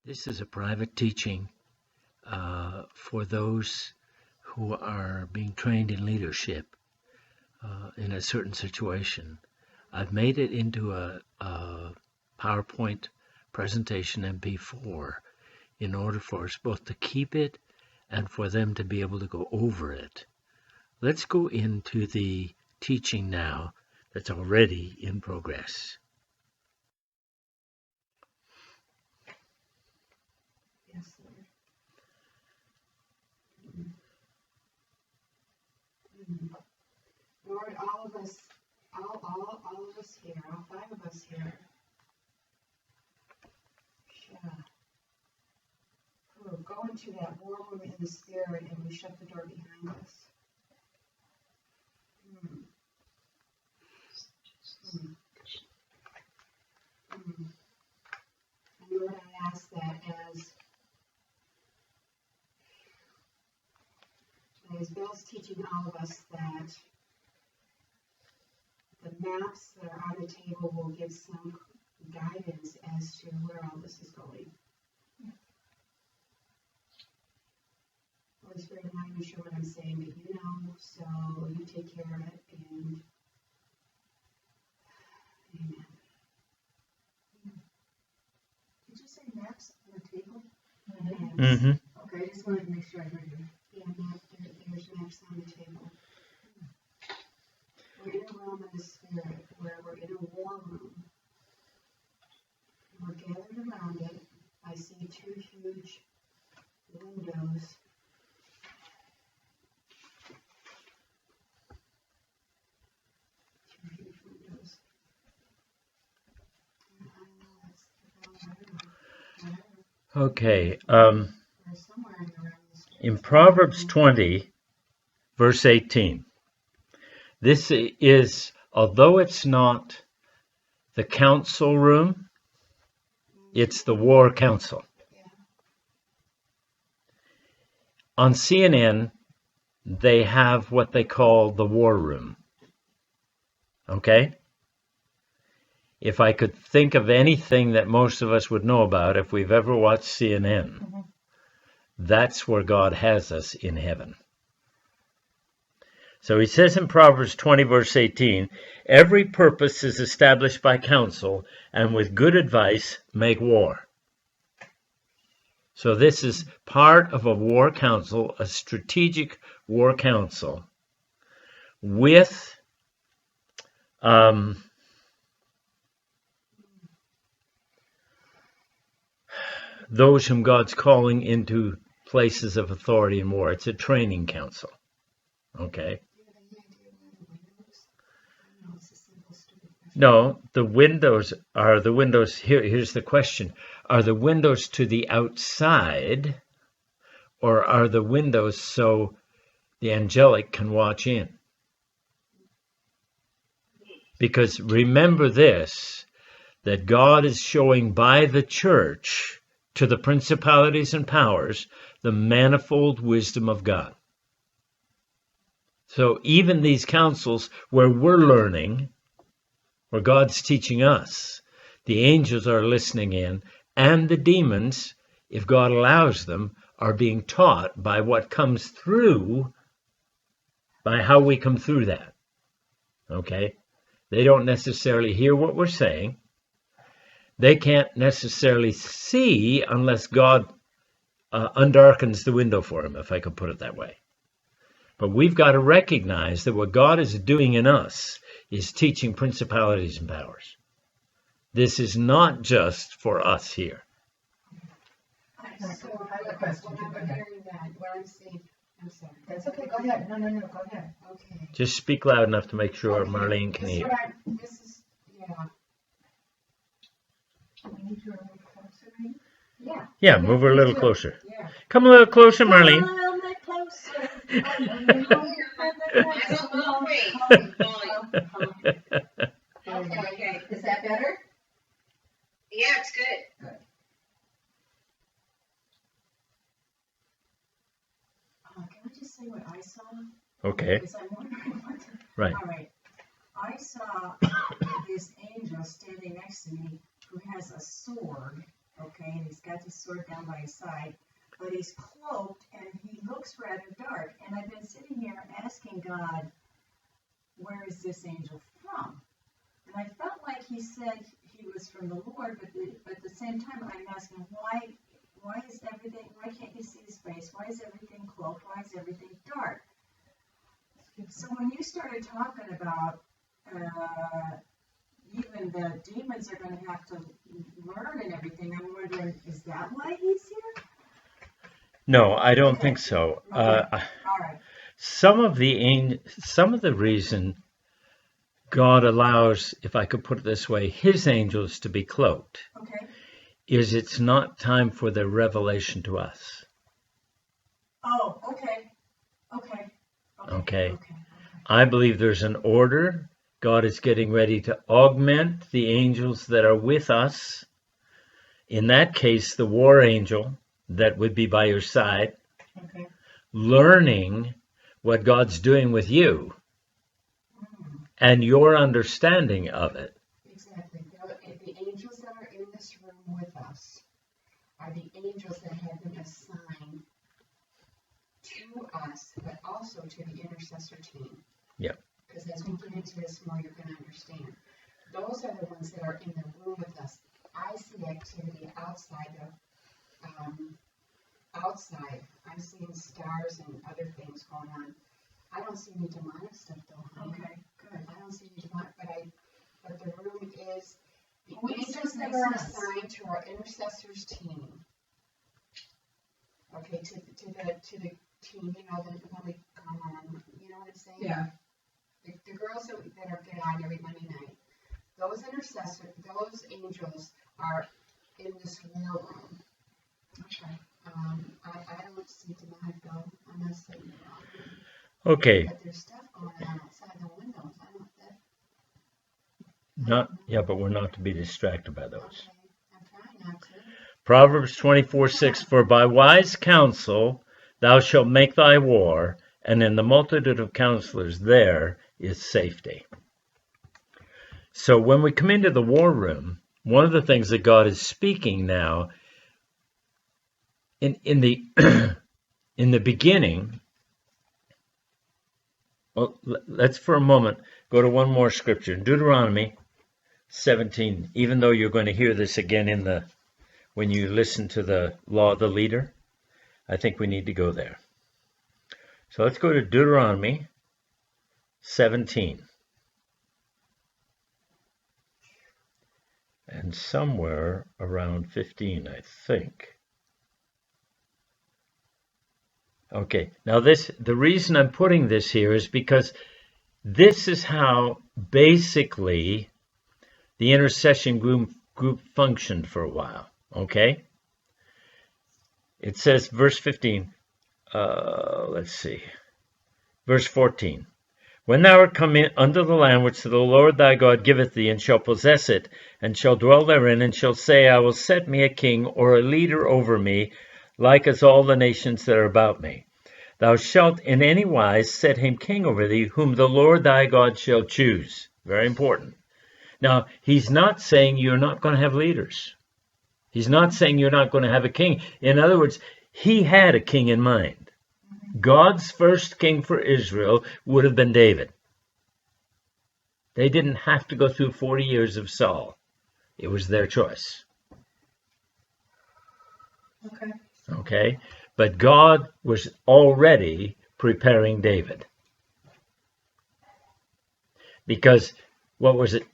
This is a private teaching for those who are being trained in leadership in a certain situation. I've made it into a PowerPoint presentation MP4 in order for us both to keep it and for them to be able to go over it. Let's go into the teaching now that's already in progress. Yes, Lord. Lord, all of us here, all 5 of us here. Go into that war room in the spirit and we shut the door behind us. And Lord, I ask that as Bill's teaching all of us, that the maps that are on the table will give some guidance as to where all this is going. Holy Spirit, I'm not even sure what I'm saying, but you know, so you take care of it, and amen. Did you say maps on the table? Mm-hmm. Okay, I just wanted to make sure I heard you. Yeah, there's maps on the table. We're in a realm of the spirit where we're in a war room. We're gathered around it. I see 2 huge windows. Okay. In Proverbs 20, verse 18, this is, although it's not the council room, it's the war council. On CNN, they have what they call the war room. Okay? If I could think of anything that most of us would know about, if we've ever watched CNN, that's where God has us in heaven. So he says in Proverbs 20, verse 18, every purpose is established by counsel, and with good advice make war. So this is part of a war council, a strategic war council, with those whom God's calling into places of authority and war. It's a training council. Okay? No, the windows are the windows. Here's the question. Are the windows to the outside, or are the windows so the angelic can watch in? Because remember this, that God is showing by the church to the principalities and powers the manifold wisdom of God. So even these councils where we're learning, where God's teaching us, the angels are listening in, and the demons, if God allows them, are being taught by what comes through, by how we come through that. Okay? They don't necessarily hear what we're saying. They can't necessarily see unless God undarkens the window for them, if I could put it that way. But we've got to recognize that what God is doing in us is teaching principalities and powers. This is not just for us here. So, I have a question. When I'm hearing that, what I'm saying, I'm sorry. That's okay, go ahead. No, go ahead. Okay. Just speak loud enough to make sure Marlene can hear. This is, yeah. We need to move closer, maybe? Yeah. Yeah, move her a little closer. Yeah. Come a little closer, Marlene. A little bit closer. Okay. Is that better? Yeah, it's good. Good. Can I just say what I saw? Okay. Because I'm wondering what. Right. All right. I saw this angel standing next to me who has a sword, okay, and he's got his sword down by his side, but he's cloaked and he looks rather dark. And I've been sitting here asking God, where is this angel from? And I felt like he said he was from the Lord, but at the same time I'm asking, why is everything, why can't you see his face? Why is everything cloaked? Why is everything dark? So when you started talking about even the demons are going to have to learn and everything, I'm wondering, is that why he's here? No, I don't Okay. think so. Okay. All right. Some of the reason God allows, if I could put it this way, his angels to be cloaked Okay. is it's not time for their revelation to us. Oh, okay. Okay. Okay. I believe there's an order. God is getting ready to augment the angels that are with us. In that case, the war angel that would be by your side, Okay. learning what God's doing with you and your understanding of it. Exactly. The angels that are in this room with us are the angels that have been assigned to us, but also to the intercessor team. Yeah. Because as we get into this more, you're going to understand. Those are the ones that are in the room with us. I see activity outside of, outside. I'm seeing stars and other things going on. I don't see any demonic stuff though, honey. Okay, good. I don't see any demonic, but the room is, the Well, this angels does that make are sense. assigned to our intercessors team. Okay, to the team, you know, when we come on, you know what I'm saying? Yeah. The girls that are get on every Monday night, those angels are in this war room. Okay. I don't see demonic though. I'm not saying it wrong. Okay. But there's stuff going on outside the windows. But we're not to be distracted by those. Okay, I'm trying not to. Proverbs 24:6, for by wise counsel thou shalt make thy war, and in the multitude of counselors there is safety. So when we come into the war room, one of the things that God is speaking now, in the in the beginning, well, let's for a moment go to one more scripture, Deuteronomy 17. Even though you're going to hear this again when you listen to the law of the leader, I think we need to go there. So let's go to Deuteronomy 17. And somewhere around 15, I think. Okay, now the reason I'm putting this here is because this is how basically the intercession group functioned for a while. Okay? It says, verse 15, let's see, verse 14. When thou art come in unto the land which the Lord thy God giveth thee, and shall possess it, and shall dwell therein, and shall say, I will set me a king or a leader over me, like as all the nations that are about me. Thou shalt in any wise set him king over thee, whom the Lord thy God shall choose. Very important. Now, he's not saying you're not going to have leaders. He's not saying you're not going to have a king. In other words, he had a king in mind. God's first king for Israel would have been David. They didn't have to go through 40 years of Saul. It was their choice. Okay. Okay? But God was already preparing David. Because, what was it?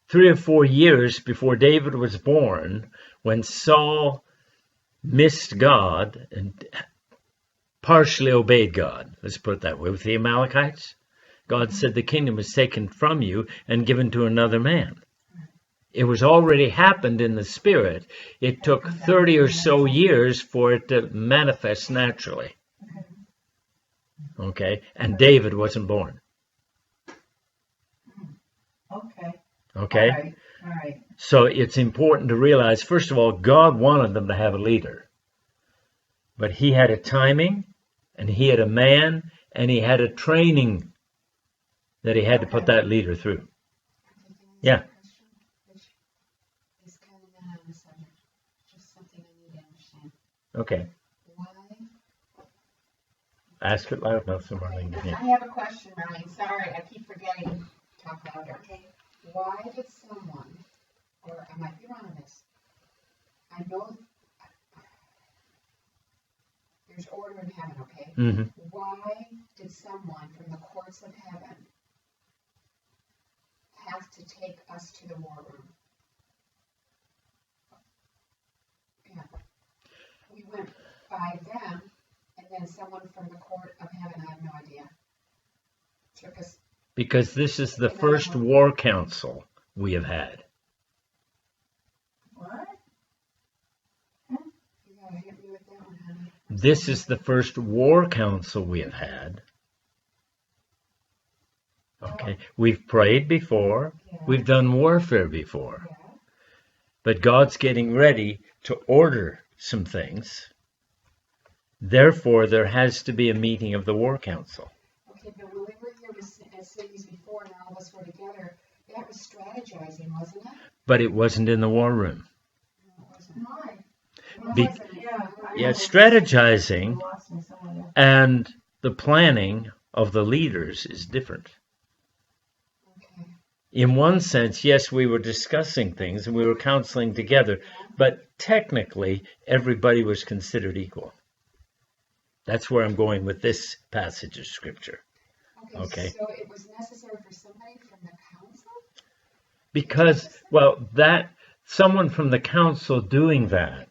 3 or 4 years before David was born, when Saul missed God and partially obeyed God, let's put it that way, with the Amalekites, God said the kingdom is taken from you and given to another man. It was already happened in the spirit. It took 30 or so years for it to manifest naturally. Okay? And David wasn't born. Okay. Okay? All right. So it's important to realize, first of all, God wanted them to have a leader. But he had a timing, and he had a man, and he had a training that he had to put that leader through. Yeah. It's kind of not on the subject. Okay. Why? Ask it loud enough so Marlene can I hear. have a question, Marlene. Sorry, I keep forgetting. Talk louder. Okay. Why did someone, or I might be wrong on this, I know there's order in heaven, okay? Mm-hmm. Why did someone from the courts of heaven have to take us to the war room? Yeah. We went by them, and then someone from the court of heaven, I have no idea, took us. Because this is the first war council we have had. What? You gotta hit me with that one, honey. This is the first war council we have had. Okay. We've prayed before. Yeah. We've done warfare before. Yeah. But God's getting ready to order some things. Therefore, there has to be a meeting of the war council. Okay, but when we were here as cities before and all of us were together, that was strategizing, wasn't it? But it wasn't in the war room. No, it wasn't. Why? It Be- wasn't. Yeah, strategizing You lost me somewhere. and the planning of the leaders is different. Okay. In one sense, yes, we were discussing things and we were counseling together, but technically, everybody was considered equal. That's where I'm going with this passage of scripture. Okay. So it was necessary for somebody from the council? Because, well, that someone from the council doing that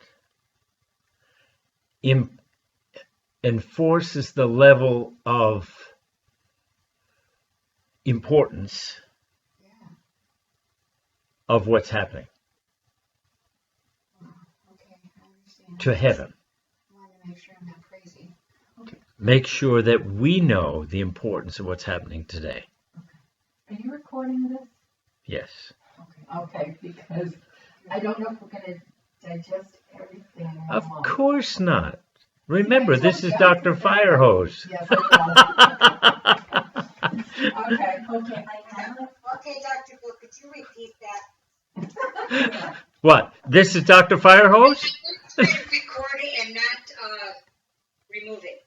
enforces the level of importance Yeah. of what's happening Okay, I understand. to heaven. I want to make sure I'm not crazy. Make sure that we know the importance of what's happening today. Are you recording this? Yes. Okay, because I don't know if we're going to digest everything. Of all. course not. Remember, this is Dr. Firehose. Yes, I know. Okay. Okay, I have a Okay, Dr. Bill, could you repeat that? What? This is Dr. Firehose? Record it and not remove it.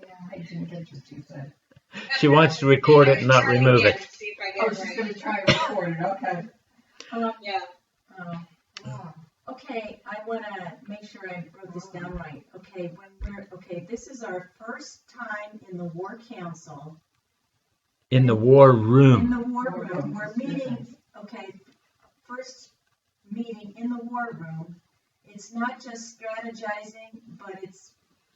Yeah. I didn't get what you said. She wants to record it and not Try remove again it. and see if I Oh, get she's it going right. to try to record it. Okay. Yeah. Wow. Okay, I want to make sure I wrote this down right. Okay, this is our first time in the war council. In the war In room. the war room, we're meeting, first meeting in the war room. It's not just strategizing, but it's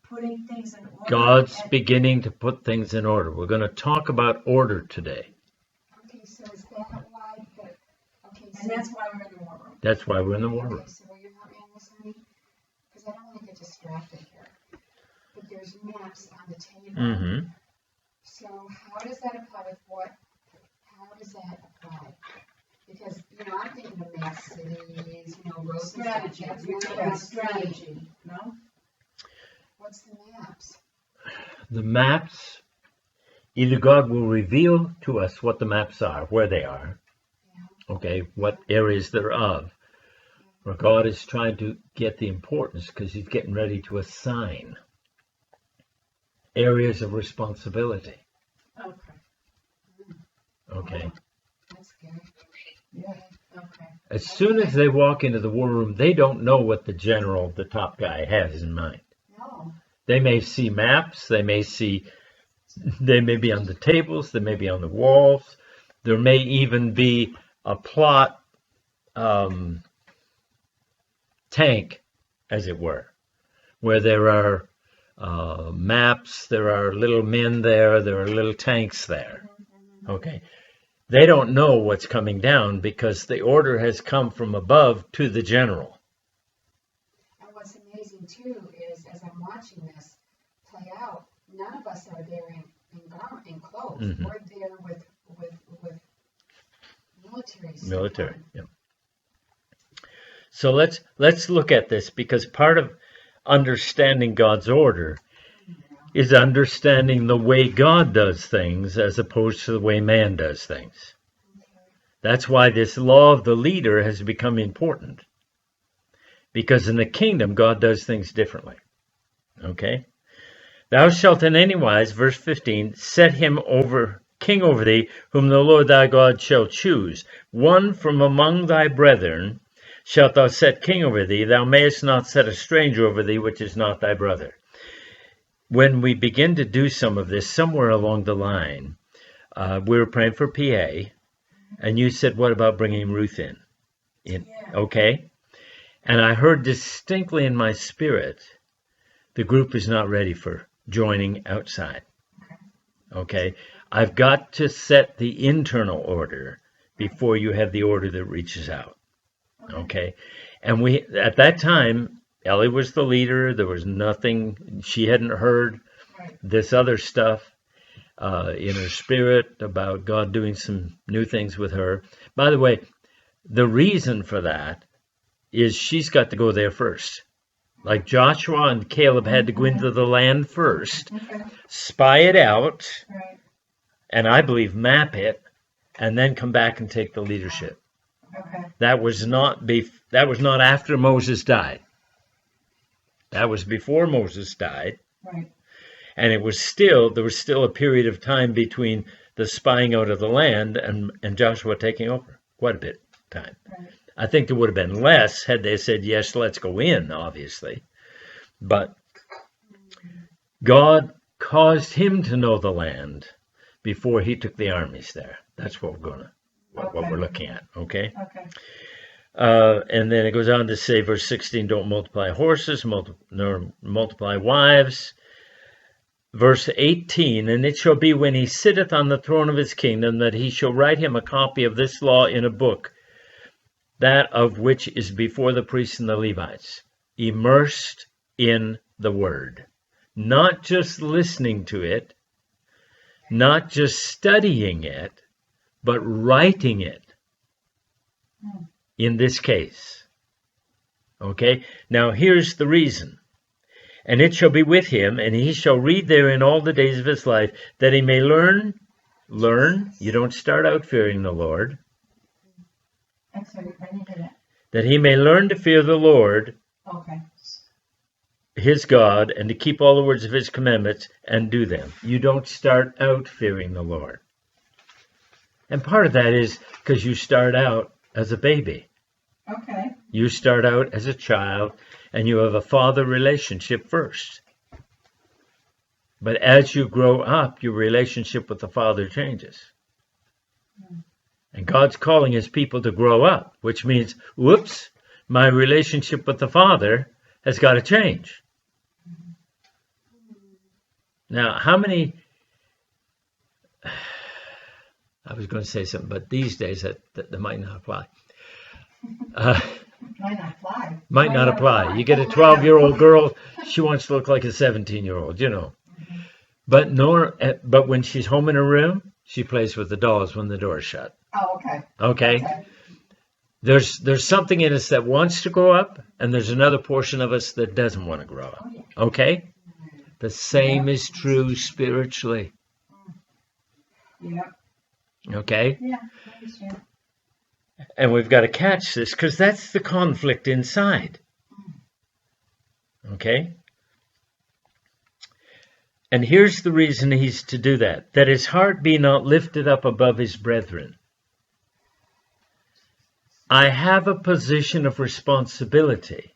putting things in order. God's and- beginning to put things in order. We're going to talk about order today. Okay, so is that why okay, so And that's why we're in the war room. That's why we're in the war room. okay, so will you help me on this, honey? Because I don't want to get distracted here. But there's maps on the table. Mm-hmm. So how does that apply with what? How does that apply? Because, I'm thinking of map cities, roads and stuff. Strategy, That's you're not talking what I'm about strategy, no? saying. What's the maps? The maps, either God will reveal to us what the maps are, where they are, okay, what areas they're of, or God is trying to get the importance because he's getting ready to assign areas of responsibility, okay? That's scary. Yeah. Okay. As soon as they walk into the war room, they don't know what the general, the top guy, has in mind. No. They may see maps, they may be on the tables, they may be on the walls, there may even be a plot tank, as it were, where there are maps, there are little men there are little tanks there. Okay. They don't know what's coming down because the order has come from above to the general. And what's amazing too is, as I'm watching this play out, none of us are there in clothes. Mhm. We're there with military stuff Military, on. yeah. So let's look at this, because part of understanding God's order is understanding the way God does things as opposed to the way man does things. That's why this law of the leader has become important. Because in the kingdom, God does things differently. Okay? Thou shalt in any wise, verse 15, set him over king over thee, whom the Lord thy God shall choose. One from among thy brethren shalt thou set king over thee. Thou mayest not set a stranger over thee, which is not thy brother. When we begin to do some of this, somewhere along the line, we were praying for PA, and you said, what about bringing Ruth in? Okay? And I heard distinctly in my spirit, the group is not ready for joining outside. Okay? I've got to set the internal order before you have the order that reaches out. Okay? And we, at that time, Ellie was the leader. There was nothing, she hadn't heard this other stuff in her spirit about God doing some new things with her. By the way, the reason for that is she's got to go there first. Like Joshua and Caleb had to go into the land first, spy it out, and I believe map it, and then come back and take the leadership. That was not after Moses died. That was before Moses died. And there was still a period of time between the spying out of the land and Joshua taking over. Quite a bit of time. I think there would have been less had they said, yes, let's go in, obviously. But God caused him to know the land before he took the armies there. That's what we're looking at, okay? And then it goes on to say, verse 16, don't multiply horses, nor multiply wives. Verse 18, and it shall be when he sitteth on the throne of his kingdom that he shall write him a copy of this law in a book, that of which is before the priests and the Levites, immersed in the word. Not just listening to it, not just studying it, but writing it. In this case. Okay? Now here's the reason. And it shall be with him, and he shall read therein all the days of his life, that he may learn. You don't start out fearing the Lord. I'm sorry, I didn't hear that. That he may learn to fear the Lord, his God, and to keep all the words of his commandments and do them. You don't start out fearing the Lord. And part of that is because you start out as a baby. You start out as a child, and you have a father relationship first. But as you grow up, your relationship with the Father changes. And God's calling his people to grow up, which means, whoops, my relationship with the Father has got to change. Now, how many... I was going to say something, but these days that might not apply. Might not apply. You get a 12-year-old girl, she wants to look like a 17-year-old, you know. But when she's home in her room, she plays with the dolls when the door's shut. Okay? There's something in us that wants to grow up, and there's another portion of us that doesn't want to grow up. Okay? The same is true spiritually. Okay? Yeah, I understand. And we've got to catch this, because that's the conflict inside. Okay? And here's the reason he's to do that. That his heart be not lifted up above his brethren. I have a position of responsibility,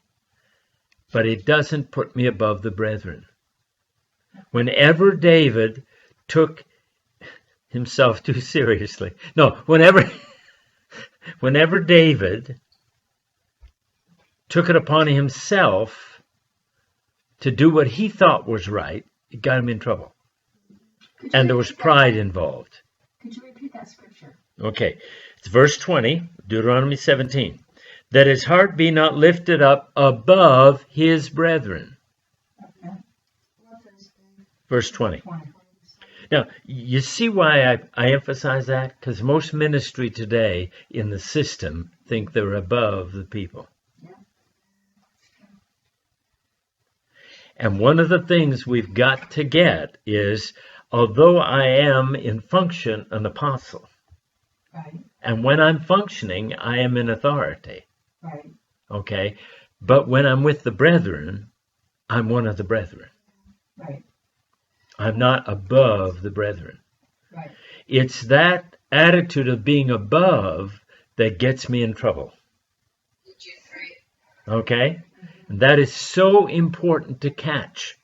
but it doesn't put me above the brethren. Whenever David took himself too seriously. No, whenever David took it upon himself to do what he thought was right, it got him in trouble. And there was pride involved. Could you repeat that scripture? Okay. It's verse 20, Deuteronomy 17. That his heart be not lifted up above his brethren. Verse 20. Now, you see why I emphasize that? Because most ministry today in the system think they're above the people. And one of the things we've got to get is, although I am in function an apostle, and when I'm functioning, I am in authority. Okay? But when I'm with the brethren, I'm one of the brethren. Right. I'm not above the brethren. Right. It's that attitude of being above that gets me in trouble. Okay? And that is so important to catch,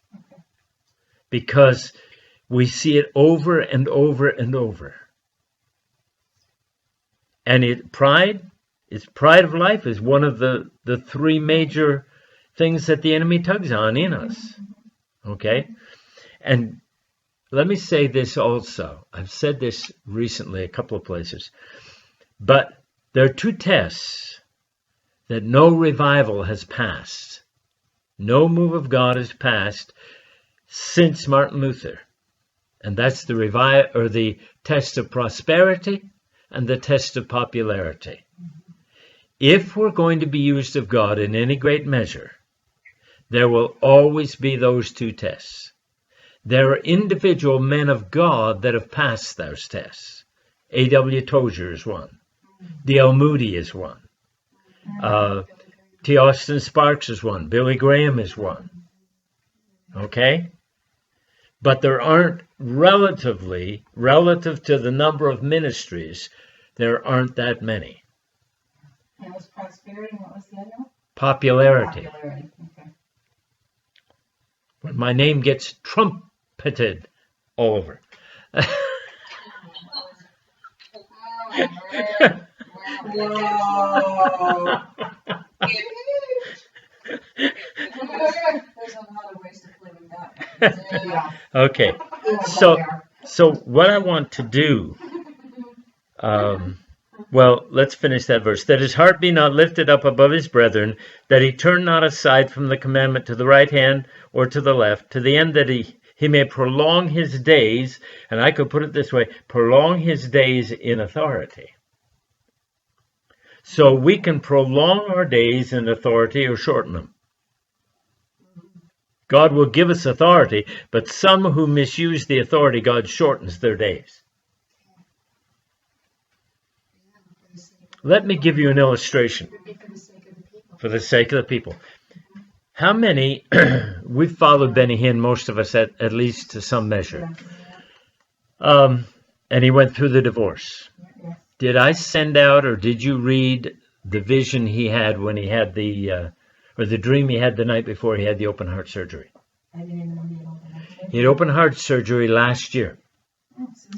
because we see it over and over and over. And pride of life is one of the three major things that the enemy tugs on in us. Okay? And let me say this also. I've said this recently a couple of places. But there are two tests that no revival has passed. No move of God has passed since Martin Luther. And that's the test of prosperity and the test of popularity. If we're going to be used of God in any great measure, there will always be those two tests. There are individual men of God that have passed those tests. A.W. Tozier is one. D.L. Moody is one. T. Austin Sparks is one. Billy Graham is one. Okay? But there aren't relative to the number of ministries, there aren't that many. And was prosperity, what was the other one? Popularity. Popularity. Okay. When my name gets trumpeted all over. Whoa. There's a lot of ways to play with that. Yeah. Okay. So what I want to do, well, let's finish that verse. That his heart be not lifted up above his brethren, that he turn not aside from the commandment to the right hand or to the left, to the end that he may prolong his days, and I could put it this way, prolong his days in authority. So we can prolong our days in authority or shorten them. God will give us authority, but some who misuse the authority, God shortens their days. Let me give you an illustration for the sake of the people. How many, we've followed Benny Hinn, most of us at least to some measure. And he went through the divorce. Did I send out, or did you read the vision he had when he had or the dream he had the night before he had the open heart surgery? I didn't know the open heart surgery. He had open heart surgery last year,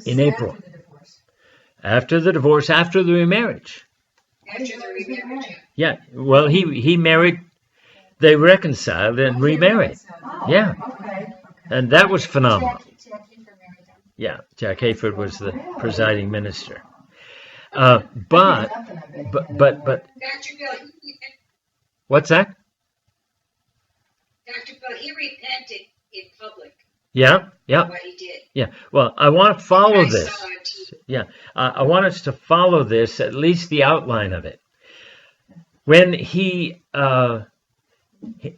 in April. After the divorce, after the remarriage. After the remarriage. Yeah, well, he married, they reconciled and remarried. Oh, Yeah. Okay. And that was phenomenal. Jack Hayford married them. Yeah, Jack Hayford was the presiding minister. But Dr. Bill, what's that? Dr. Bill, he repented in public Yeah. what he did. Yeah. Well, I want to follow I this. saw on TV. Yeah. I want us to follow this, at least the outline of it. When he, and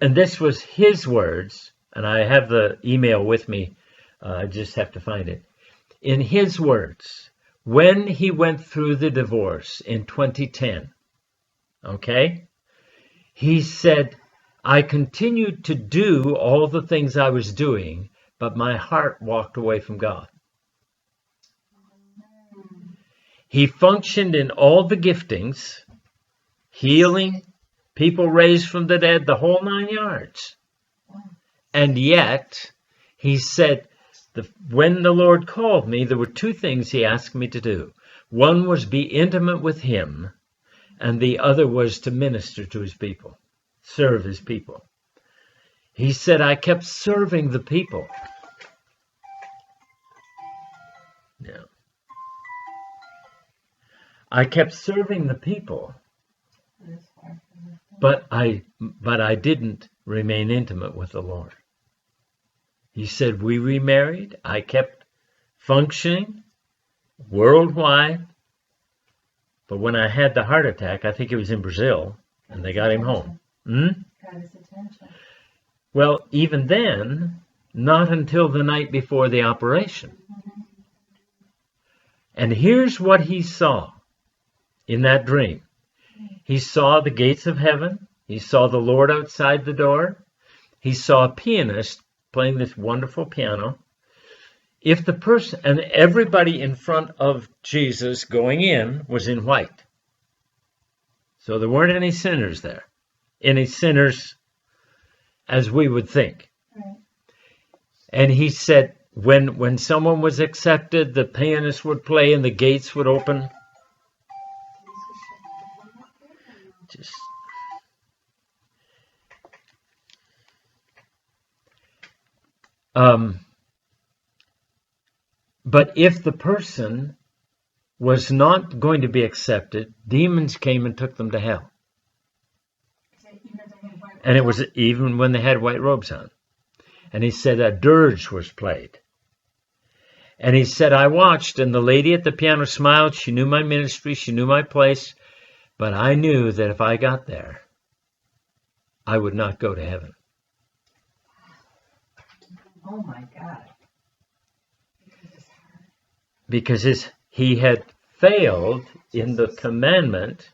this was his words, and I have the email with me, I just have to find it. In his words, when he went through the divorce in 2010, okay, he said, I continued to do all the things I was doing, but my heart walked away from God. He functioned in all the giftings, healing, people raised from the dead, the whole 9 yards. And yet, he said, when the Lord called me, there were two things he asked me to do. One was be intimate with him, and the other was to minister to his people, serve his people. He said, I kept serving the people. Yeah. I kept serving the people, but I didn't remain intimate with the Lord. He said, we remarried. I kept functioning worldwide. But when I had the heart attack, I think it was in Brazil, and they got him home. Got his attention. Well, even then, not until the night before the operation. And here's what he saw in that dream. He saw the gates of heaven. He saw the Lord outside the door. He saw a pianist playing this wonderful piano. If the person, and everybody in front of Jesus going in was in white. So there weren't any sinners there. Any sinners as we would think. Right. And he said, when someone was accepted, the pianist would play and the gates would open. Just but if the person was not going to be accepted, demons came and took them to hell. And it was even when they had white robes on. And he said a dirge was played. And he said, I watched, and the lady at the piano smiled. She knew my ministry. She knew my place. But I knew that if I got there, I would not go to heaven. Oh my God. Because he had failed in the commandment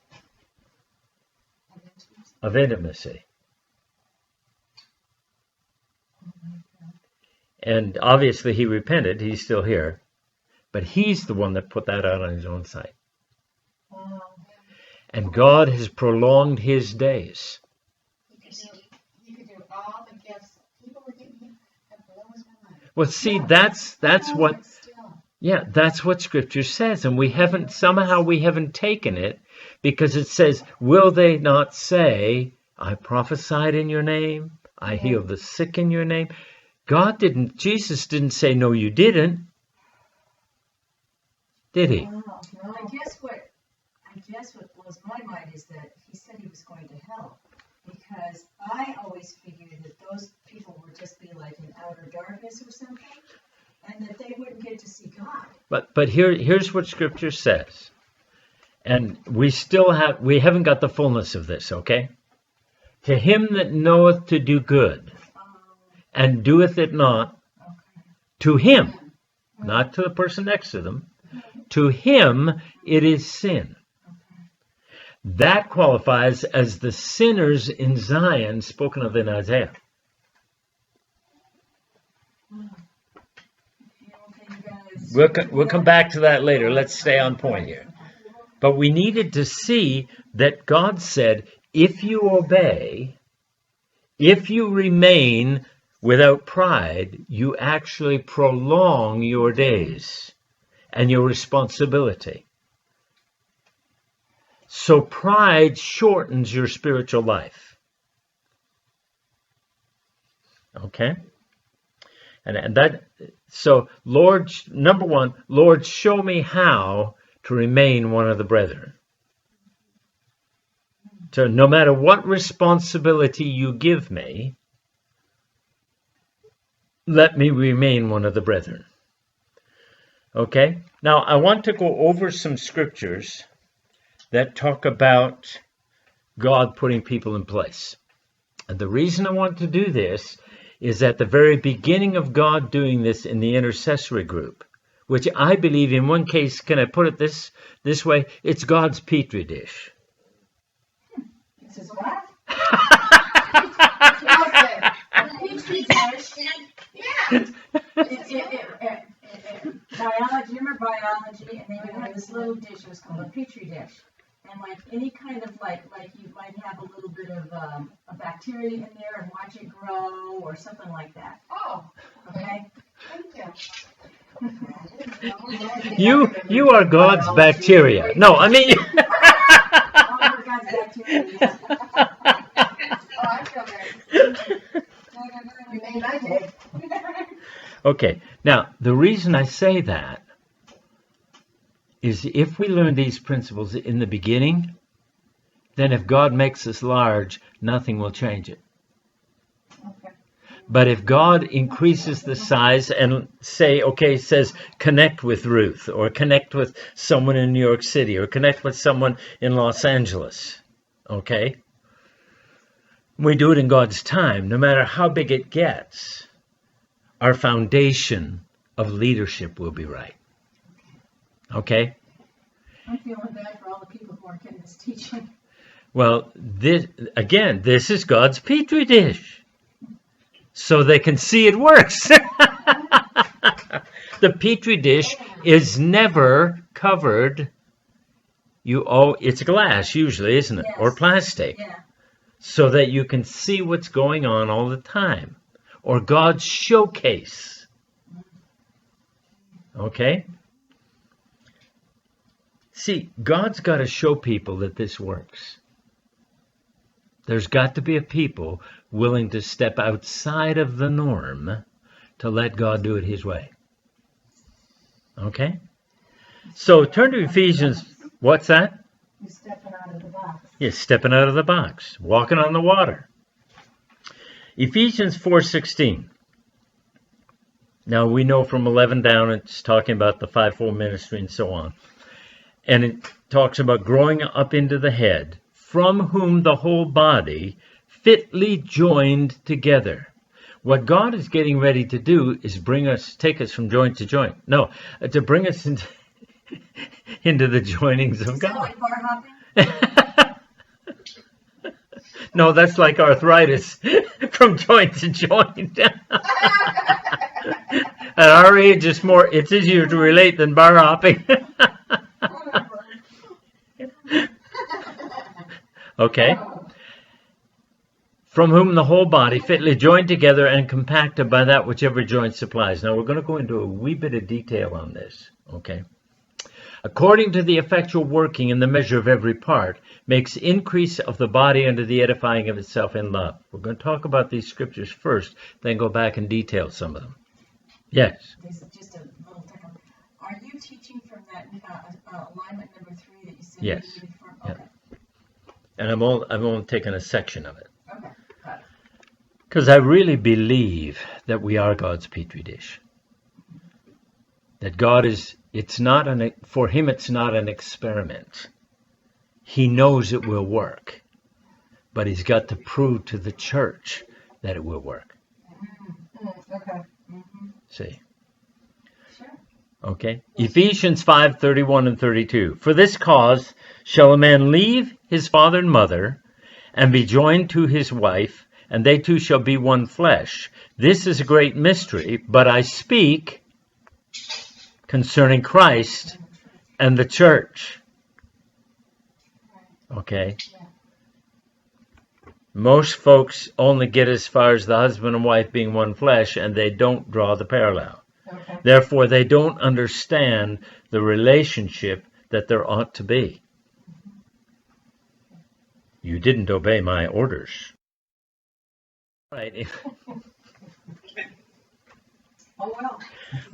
of intimacy. And obviously he repented. He's still here. But he's the one that put that out on his own site. Wow. And God has prolonged his days. He could do all the gifts. People were getting him. That blows my mind. Well, see, that's what, But still. yeah, that's what Scripture says. And we haven't taken it, because it says, will they not say, I prophesied in your name, I healed the sick in your name? Jesus didn't say, no, you didn't. Did he? Wow. No. I guess what blows my mind is that he said he was going to hell, because I always figured that those people would just be like in outer darkness or something, and that they wouldn't get to see God. But here's what Scripture says. And we haven't got the fullness of this, okay? To him that knoweth to do good, and doeth it not, to him, not to the person next to them, to him it is sin. That qualifies as the sinners in Zion spoken of in Isaiah. We'll come back to that later. Let's stay on point here. But we needed to see that God said, if you obey, if you remain without pride, you actually prolong your days and your responsibility. So pride shortens your spiritual life. Okay? And that, so Lord, number one, Lord, show me how to remain one of the brethren. So no matter what responsibility you give me, let me remain one of the brethren. Okay? Now, I want to go over some scriptures that talk about God putting people in place. And the reason I want to do this is at the very beginning of God doing this in the intercessory group, which I believe in one case, can I put it this way? It's God's petri dish. This is what? Biology, remember biology, and they would have this little dish, it was called a petri dish. And like any kind of like you might have a little bit of a bacteria in there and watch it grow or something like that. Oh, Okay? thank you. You are God's bacteria. No, I mean... Oh, we're God's bacteria. Oh, I feel very. You made my day. Okay, now, the reason I say that is if we learn these principles in the beginning, then if God makes us large, nothing will change it. Okay. But if God increases the size and says connect with Ruth, or connect with someone in New York City, or connect with someone in Los Angeles, okay? We do it in God's time, no matter how big it gets. Our foundation of leadership will be right. Okay? I'm feeling bad for all the people who aren't getting this teaching. Well, this is God's petri dish, so they can see it works. The petri dish is never covered. It's glass usually, isn't it? Yes. Or plastic, Yeah. so that you can see what's going on all the time. Or God's showcase. Okay? See, God's got to show people that this works. There's got to be a people willing to step outside of the norm to let God do it his way. Okay? So turn to Ephesians. What's that? You're stepping out of the box. Yes, stepping out of the box, walking on the water. Ephesians 4:16. Now we know from 11 down it's talking about the fivefold ministry and so on. And it talks about growing up into the head, from whom the whole body fitly joined together. What God is getting ready to do is take us from joint to joint. No, to bring us into the joinings of Is that God. like bar hopping? No, that's like arthritis from joint to joint. At our age, it's easier to relate than bar hopping. Okay. From whom the whole body fitly joined together and compacted by that which every joint supplies. Now we're going to go into a wee bit of detail on this. Okay. According to the effectual working in the measure of every part, makes increase of the body unto the edifying of itself in love. We're going to talk about these scriptures first, then go back and detail some of them. Yes. There's just a little technical. Are you teaching from that alignment number 3 that you said? Yes. You needed from? Yeah. Okay. And I've only taken a section of it. Okay. Got it. Because I really believe that we are God's petri dish. That God is, for him it's not an experiment. He knows it will work. But he's got to prove to the church that it will work. Okay. See? Sure. Okay. Ephesians 5:31 and 32. For this cause shall a man leave his father and mother, and be joined to his wife, and they two shall be one flesh. This is a great mystery, but I speak concerning Christ and the church. Okay. Most folks only get as far as the husband and wife being one flesh, and they don't draw the parallel. Okay. Therefore, they don't understand the relationship that there ought to be. You didn't obey my orders. Right. Oh, well.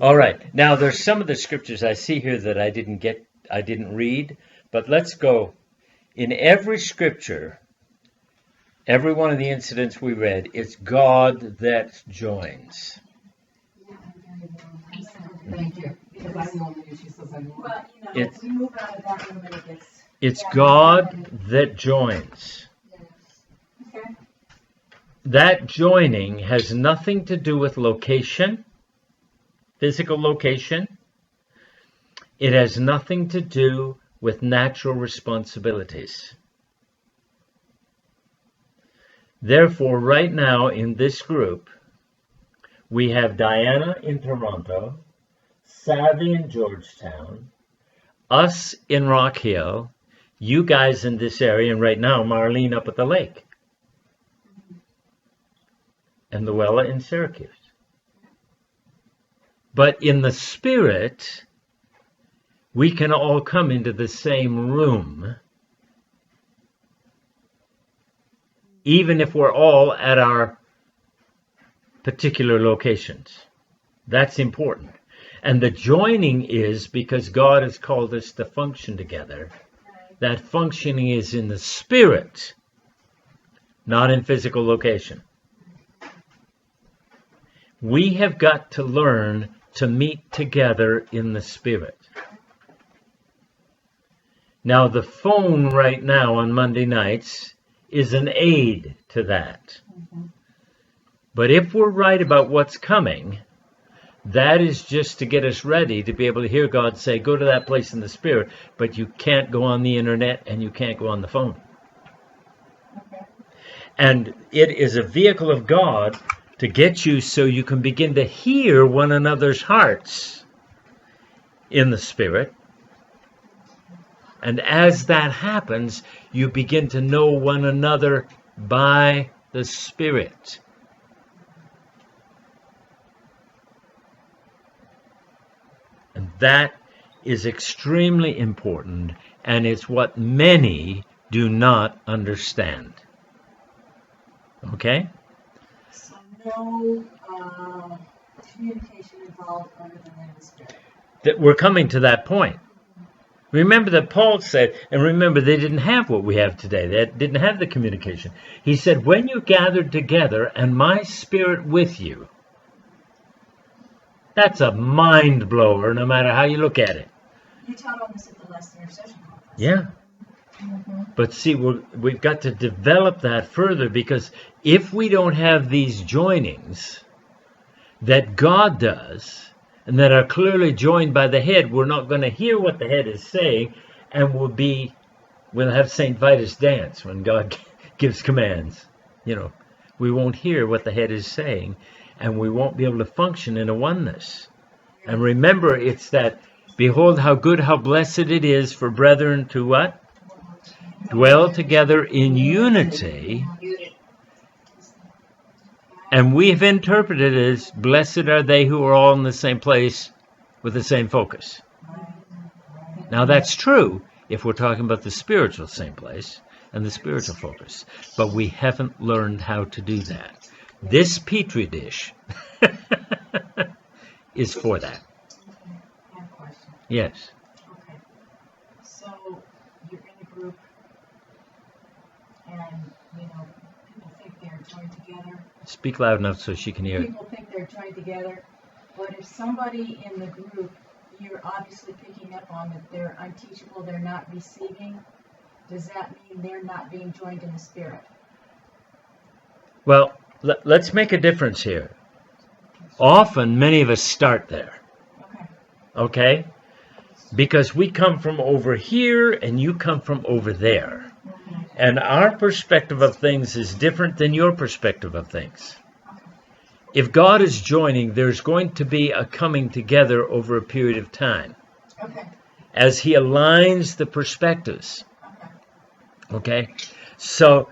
All right. Now, there's some of the scriptures I see here that I didn't read, but let's go. In every scripture, every one of the incidents we read, it's God that joins. Thank you. Because I know that she says I know. Well, It's- we move out of that room and it gets. It's God that joins. Okay. That joining has nothing to do with location, physical location. It has nothing to do with natural responsibilities. Therefore, right now in this group, we have Diana in Toronto, Savvy in Georgetown, us in Rock Hill, you guys in this area, and right now Marlene up at the lake, and Luella in Syracuse. But in the spirit, we can all come into the same room, even if we're all at our particular locations. That's important. And the joining is because God has called us to function together. That functioning is in the spirit, not in physical location. We have got to learn to meet together in the spirit. Now, the phone right now on Monday nights is an aid to that. But if we're right about what's coming, that is just to get us ready to be able to hear God say, go to that place in the spirit, but you can't go on the internet and you can't go on the phone. And it is a vehicle of God to get you so you can begin to hear one another's hearts in the Spirit. And as that happens, you begin to know one another by the Spirit. And that is extremely important, and it's what many do not understand. Okay? So no communication involved other than in the Spirit. That we're coming to that point. Remember that Paul said, and remember they didn't have what we have today. They didn't have the communication. He said, when you gathered together and my Spirit with you. That's a mind blower no matter how you look at it. You taught on this at the last intercession conference. Yeah. But see, we've got to develop that further, because if we don't have these joinings that God does and that are clearly joined by the head, we're not going to hear what the head is saying, and we'll have St. Vitus dance when God gives commands. We won't hear what the head is saying, and we won't be able to function in a oneness. And remember, it's that, behold how good, how blessed it is for brethren to what? Dwell together in unity. And we've interpreted it as, blessed are they who are all in the same place with the same focus. Now that's true if we're talking about the spiritual same place and the spiritual focus. But we haven't learned how to do that. This Petri dish is for that. I have a question. Yes. Okay. So you're in a group, and people think they're joined together. Speak loud enough so she can hear it. People think they're joined together, but if somebody in the group, you're obviously picking up on that they're unteachable, they're not receiving, does that mean they're not being joined in the Spirit? Well, let's make a difference here. Often, many of us start there. Okay? Because we come from over here and you come from over there. And our perspective of things is different than your perspective of things. If God is joining, there's going to be a coming together over a period of time. Okay. As He aligns the perspectives. Okay? So,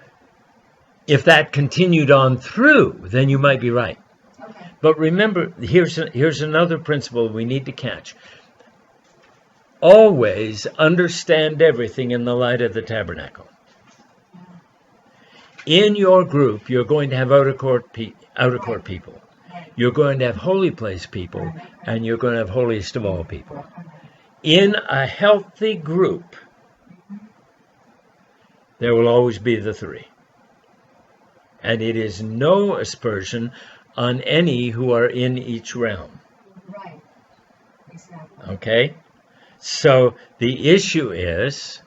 if that continued on through, then you might be right. Okay. But remember, here's another principle we need to catch. Always understand everything in the light of the tabernacle. In your group, you're going to have outer court people. You're going to have holy place people, and you're going to have holiest of all people. In a healthy group, there will always be the three. And it is no aspersion on any who are in each realm. Right. Exactly. Okay? So the issue is,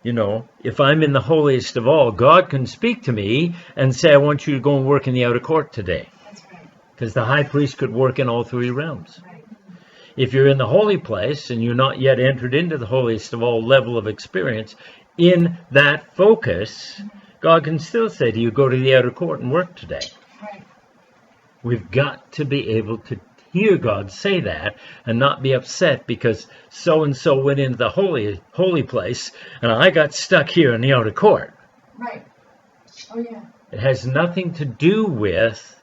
if I'm in the holiest of all, God can speak to me and say, I want you to go and work in the outer court today. That's right. Because the high priest could work in all three realms. Right. If you're in the holy place and you're not yet entered into the holiest of all level of experience, in that focus, God can still say to you, go to the outer court and work today. Right. We've got to be able to hear God say that and not be upset because so-and-so went into the holy place and I got stuck here in the outer court. Right. Oh, yeah. It has nothing to do with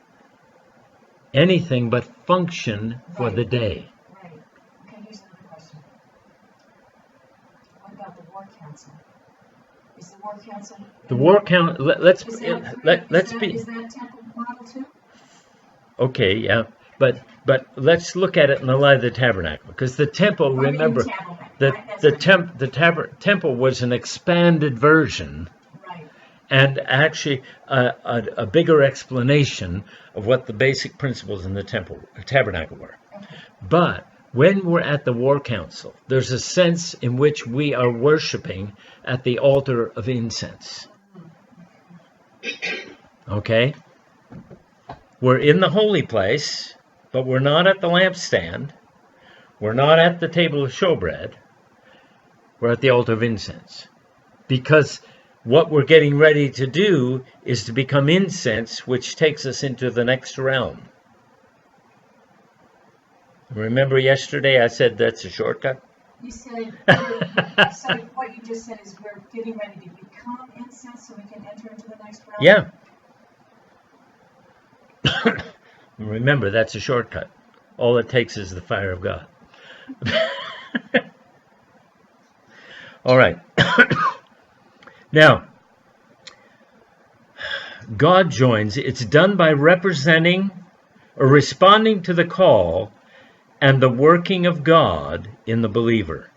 anything but function for the day. Right. Okay, here's another question. What about the war council? Is the war council... The war council, let's Is be... that temple model too? Okay, yeah. But let's look at it in the light of the tabernacle, because the temple, remember, the temple was an expanded version, right, and actually a bigger explanation of what the basic principles in the tabernacle were. okay. But when we're at the war council, there's a sense in which we are worshiping at the altar of incense. Okay? We're in the holy place, but we're not at the lampstand. We're not at the table of showbread. We're at the altar of incense. Because what we're getting ready to do is to become incense, which takes us into the next realm. Remember yesterday I said that's a shortcut? You said, so what you just said is we're getting ready to become incense so we can enter into the next realm? Yeah. Remember, that's a shortcut. All it takes is the fire of God. All right. Now, God joins. It's done by representing or responding to the call and the working of God in the believer.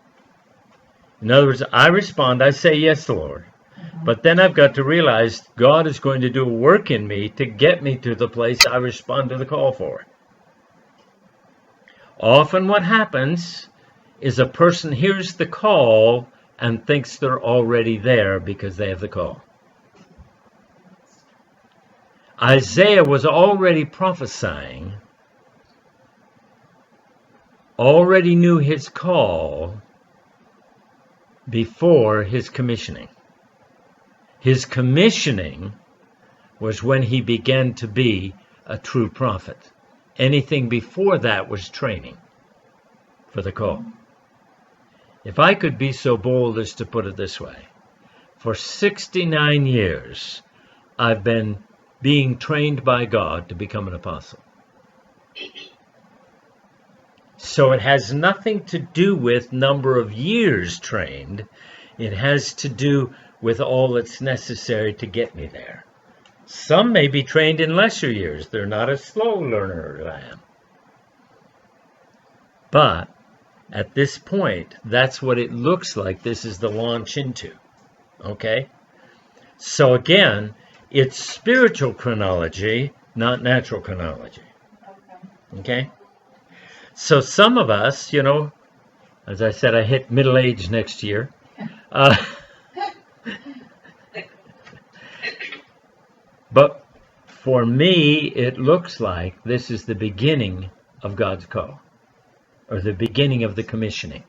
In other words, I respond, I say, yes, Lord. But then I've got to realize God is going to do a work in me to get me to the place I respond to the call for. Often what happens is a person hears the call and thinks they're already there because they have the call. Isaiah was already prophesying, already knew his call before his commissioning. His commissioning was when he began to be a true prophet. Anything before that was training for the call. If I could be so bold as to put it this way, for 69 years, I've been being trained by God to become an apostle. So it has nothing to do with number of years trained. It has to do with all that's necessary to get me there. Some may be trained in lesser years. They're not a slow learner as I am. But at this point, that's what it looks like this is the launch into. Okay? So again, it's spiritual chronology, not natural chronology. Okay? So some of us, you know, as I said, I hit middle age next year. But for me, it looks like this is the beginning of God's call, or the beginning of the commissioning.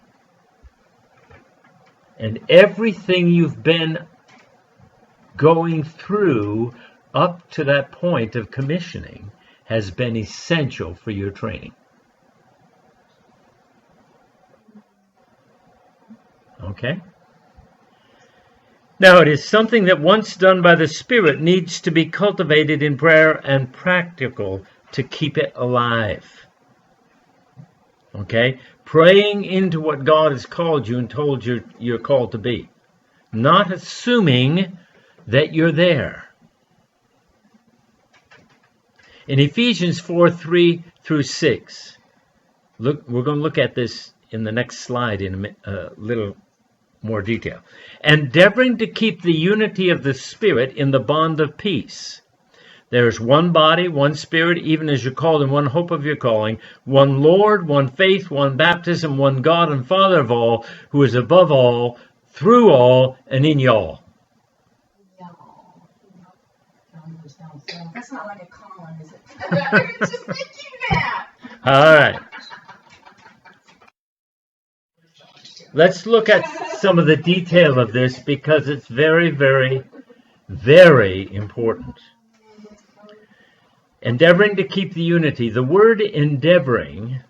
And everything you've been going through up to that point of commissioning has been essential for your training. Okay? Now, it is something that once done by the Spirit needs to be cultivated in prayer and practical to keep it alive. Okay? Praying into what God has called you and told you you're called to be. Not assuming that you're there. In Ephesians 4:3 through 6, look, we're going to look at this in the next slide in a little more detail. Endeavoring to keep the unity of the Spirit in the bond of peace. There is one body, one Spirit, even as you're called in one hope of your calling, one Lord, one faith, one baptism, one God and Father of all, who is above all, through all, and in y'all. That's not like a colon, is it? I was just thinking that. All right. Let's look at some of the detail of this because it's very, very, very important. Endeavoring to keep the unity. The word endeavoring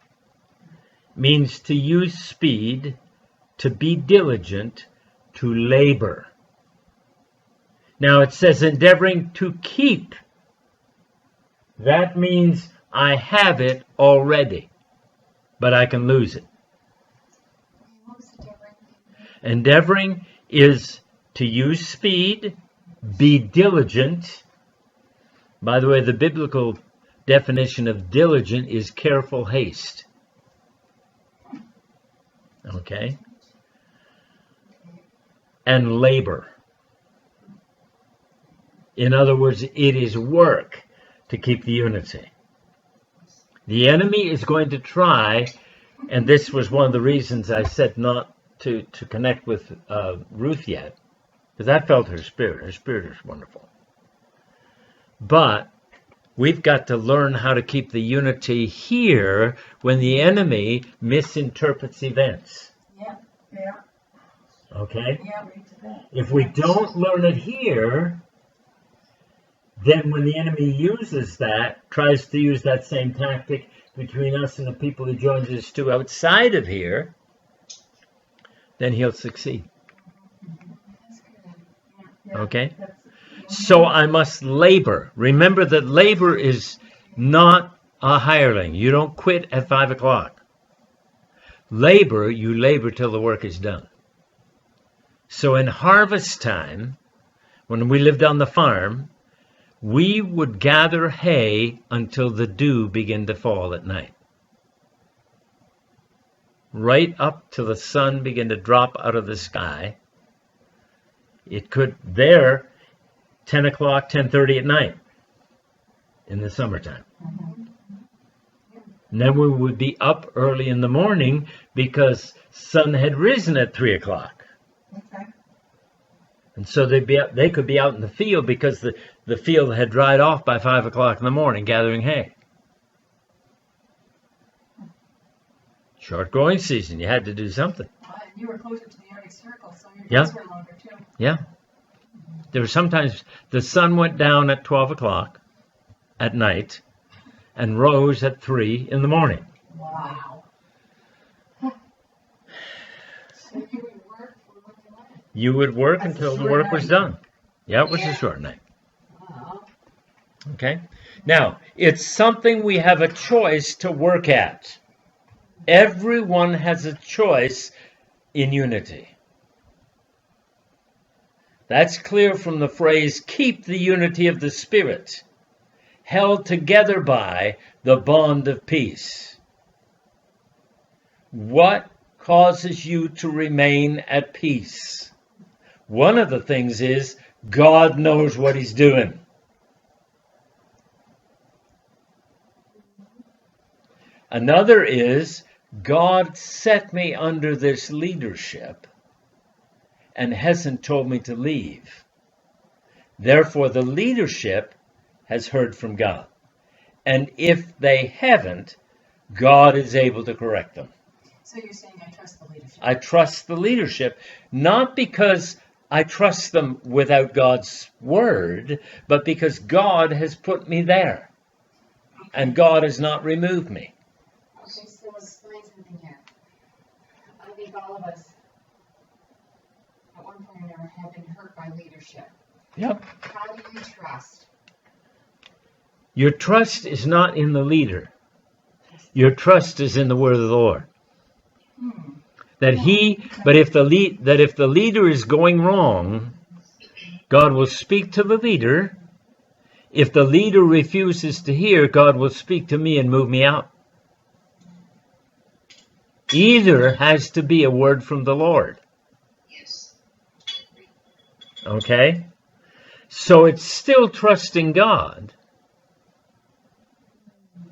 means to use speed, to be diligent, to labor. Now it says endeavoring to keep. That means I have it already, but I can lose it. Endeavoring is to use speed, be diligent. By the way, the biblical definition of diligent is careful haste. Okay? And labor. In other words, it is work to keep the unity. The enemy is going to try, and this was one of the reasons I said not to connect with Ruth yet, because I felt her spirit. Her spirit is wonderful. But we've got to learn how to keep the unity here when the enemy misinterprets events. Yeah. Okay? Yeah, we did that. If we don't learn it here, then when the enemy tries to use that same tactic between us and the people he joins us to outside of here, then he'll succeed. That's good. Yeah, Okay? that's- So I must labor. Remember that labor is not a hireling. You don't quit at 5 o'clock. You labor till the work is done. So in harvest time, when we lived on the farm, we would gather hay until the dew began to fall at night. Right up till the sun began to drop out of the sky. It could, 10 o'clock, 10:30 at night in the summertime. And then we would be up early in the morning because sun had risen at 3 o'clock. Okay. And so they could be out in the field because the field had dried off by 5 o'clock in the morning gathering hay. Short growing season, you had to do something. And you were closer to the Arctic Circle, so your Yeah. days were longer too. Yeah. There were sometimes the sun went down at 12 o'clock at night and rose at 3 in the morning. Wow. So you would work from what to what? You would work That's a until the short work was night. done. Yeah, it was Yeah. a short night. Wow. Okay? Now, it's something we have a choice to work at. Everyone has a choice in unity. That's clear from the phrase, keep the unity of the Spirit, held together by the bond of peace. What causes you to remain at peace? One of the things is God knows what he's doing. Another is God set me under this leadership and hasn't told me to leave. Therefore, the leadership has heard from God. And if they haven't, God is able to correct them. So you're saying I trust the leadership. I trust the leadership, not because I trust them without God's word, but because God has put me there. And God has not removed me. Okay, so explain something here. I think all of us, at one point or another, have been hurt by leadership. Yep. How do you trust? Your trust is not in the leader. Your trust is in the word of the Lord. But if the leader is going wrong, God will speak to the leader. If the leader refuses to hear, God will speak to me and move me out. Either has to be a word from the Lord. Yes. Okay? So it's still trusting God.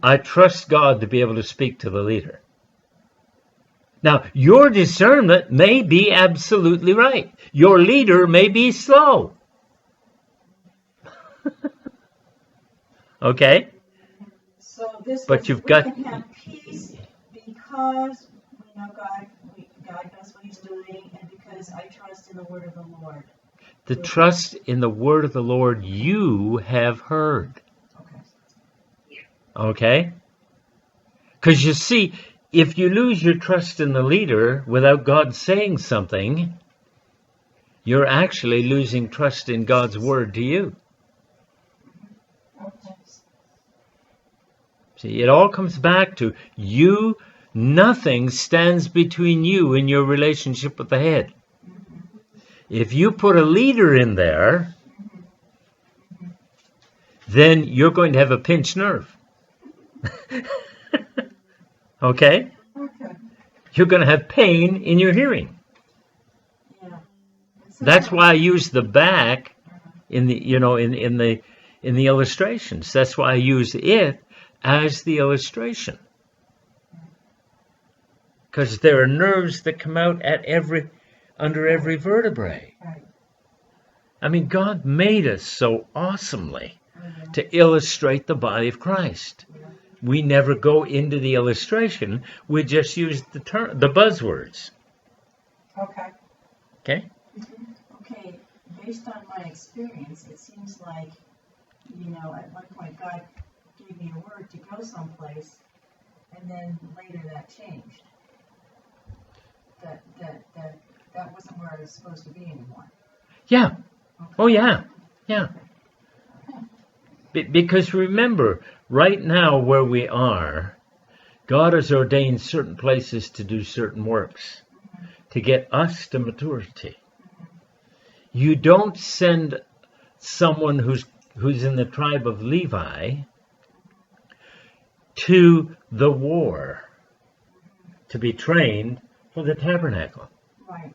I trust God to be able to speak to the leader. Now, your discernment may be absolutely right. Your leader may be slow. Okay? So this But was, you've we got- can have peace because we know God knows what he's doing, and because I trust in the word of the Lord. The trust in the word of the Lord you have heard. Okay. Okay? Because you see, if you lose your trust in the leader without God saying something, you're actually losing trust in God's word to you. Okay. See, it all comes back to you. Nothing stands between you and your relationship with the head. If you put a leader in there, then you're going to have a pinched nerve. Okay? Okay. You're going to have pain in your hearing. Yeah. That's why I use the back in the in the illustrations. That's why I use it as the illustration. Because there are nerves that come out at under every vertebrae. Right. I mean, God made us so awesomely to illustrate the body of Christ. We never go into the illustration. We just use the buzzwords. Okay. Okay? Okay, based on my experience, it seems like, at one point God gave me a word to go someplace, and then later that changed. That wasn't where I was supposed to be anymore. Yeah. Okay. Oh, yeah. Yeah. Because remember, right now where we are, God has ordained certain places to do certain works, to get us to maturity. You don't send someone who's in the tribe of Levi to the war to be trained for the tabernacle. Right.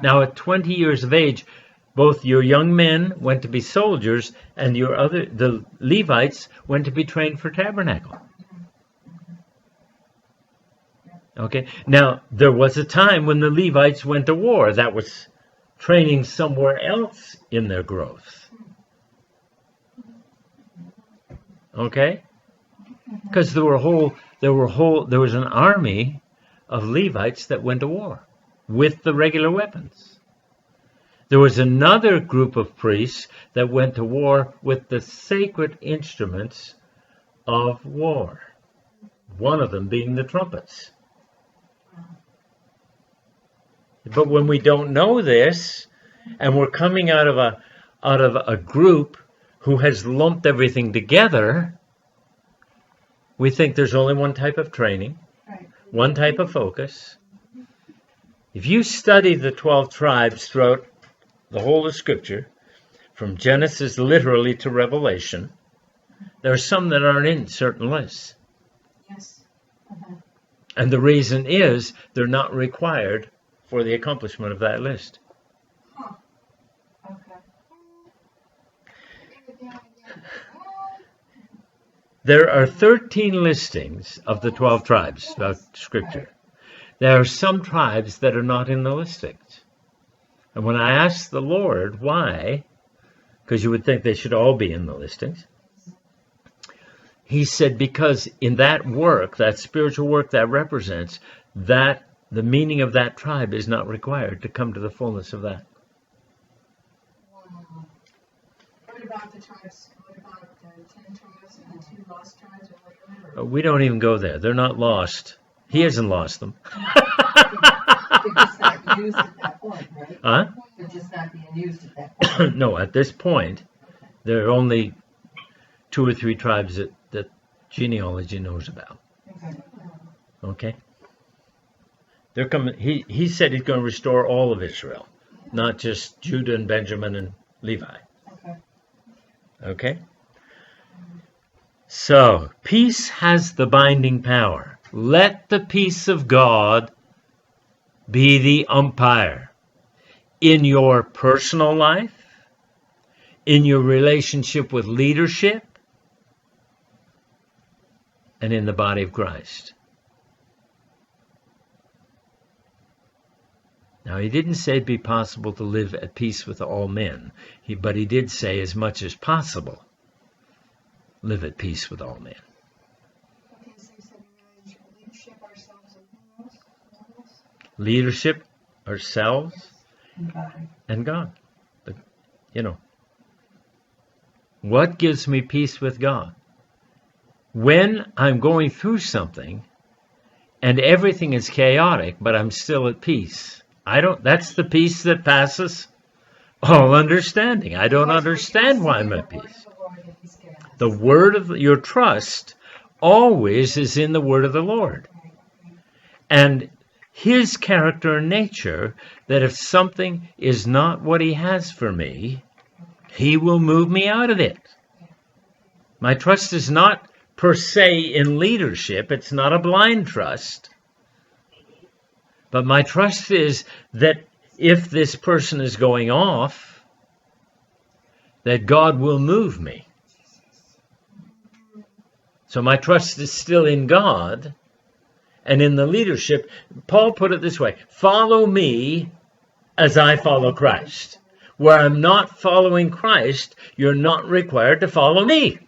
Now, at 20 years of age, both your young men went to be soldiers, and the Levites went to be trained for tabernacle. Okay. Now, there was a time when the Levites went to war. That was training somewhere else in their growth. Okay. Because there was an army of Levites that went to war with the regular weapons. There was another group of priests that went to war with the sacred instruments of war. One of them being the trumpets. But when we don't know this, and we're coming out of a group who has lumped everything together, we think there's only one type of training, one type of focus. If you study the 12 tribes throughout the whole of Scripture, from Genesis literally to Revelation, there are some that aren't in certain lists. Yes. And the reason is they're not required for the accomplishment of that list. Huh. Okay. There are 13 listings of the 12 tribes throughout Scripture. There are some tribes that are not in the listings. And when I asked the Lord why, because you would think they should all be in the listings, He said because in that work, that spiritual work that represents, that the meaning of that tribe is not required to come to the fullness of that. Wow. What about the tribes? What about the 10 tribes and the 2 lost tribes or whatever? We don't even go there. They're not lost. He hasn't lost them. They're just not used at that point, right? Huh? They're just not being used at that point. No, at this point, there are only 2 or 3 tribes that genealogy knows about. Okay? They're coming. He said he's going to restore all of Israel, not just Judah and Benjamin and Levi. Okay? So, peace has the binding power. Let the peace of God be the umpire in your personal life, in your relationship with leadership, and in the body of Christ. Now, he didn't say it'd be possible to live at peace with all men, but he did say as much as possible, live at peace with all men. Okay, so you said leadership, ourselves, and who else? Leadership, ourselves, and God. What gives me peace with God? When I'm going through something and everything is chaotic, but I'm still at peace. That's the peace that passes all understanding. I don't understand why I'm at peace. The word of your trust always is in the word of the Lord. And His character and nature, that if something is not what He has for me, He will move me out of it. My trust is not per se in leadership. It's not a blind trust. But my trust is that if this person is going off, that God will move me. So my trust is still in God and in the leadership. Paul put it this way: follow me as I follow Christ. Where I'm not following Christ, you're not required to follow me.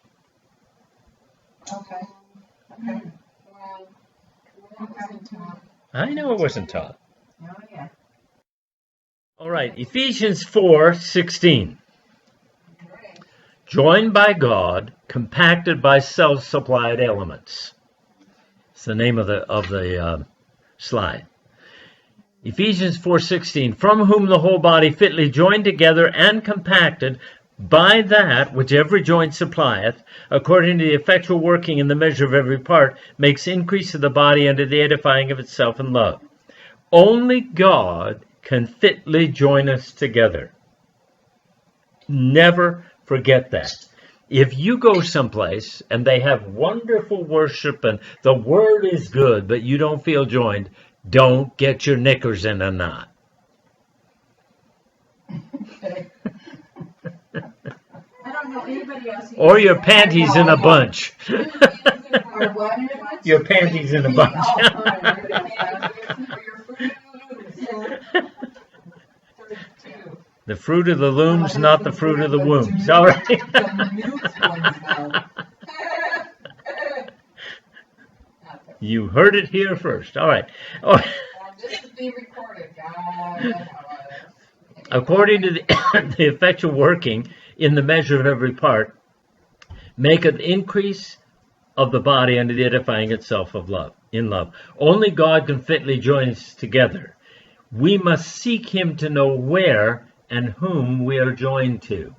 Okay. Well, that wasn't taught. I know it wasn't taught. Oh, yeah. All right, Ephesians 4:16. Right. Joined by God, compacted by self-supplied elements. It's the name of the slide. Ephesians 4:16. From whom the whole body fitly joined together and compacted by that which every joint supplieth, according to the effectual working in the measure of every part, makes increase of the body unto the edifying of itself in love. Only God can fitly join us together. Never forget that. If you go someplace and they have wonderful worship and the word is good, but you don't feel joined, don't get your knickers in a knot. I don't know anybody else who Or uses your that. panties in a bunch. Or what? Your panties in a bunch. The fruit of the looms, not the fruit of the wombs. All right. You heard it here first. All right. Oh. This is being recorded, guys. According to the effectual working in the measure of every part, maketh increase of the body unto the edifying itself of love, in love. Only God can fitly join us together. We must seek him to know where and whom we are joined to.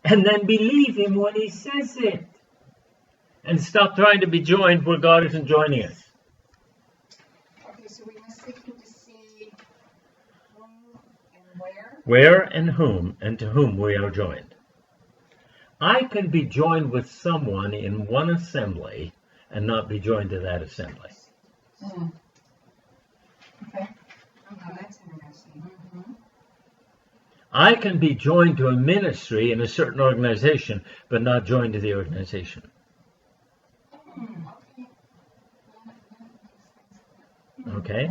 And then believe him when he says it. And stop trying to be joined where God isn't joining us. Okay, so we must seek him to see whom and where. Where and whom and to whom we are joined. I can be joined with someone in one assembly and not be joined to that assembly. Okay. Oh, that's interesting. Mm-hmm. I can be joined to a ministry in a certain organization, but not joined to the organization. Okay?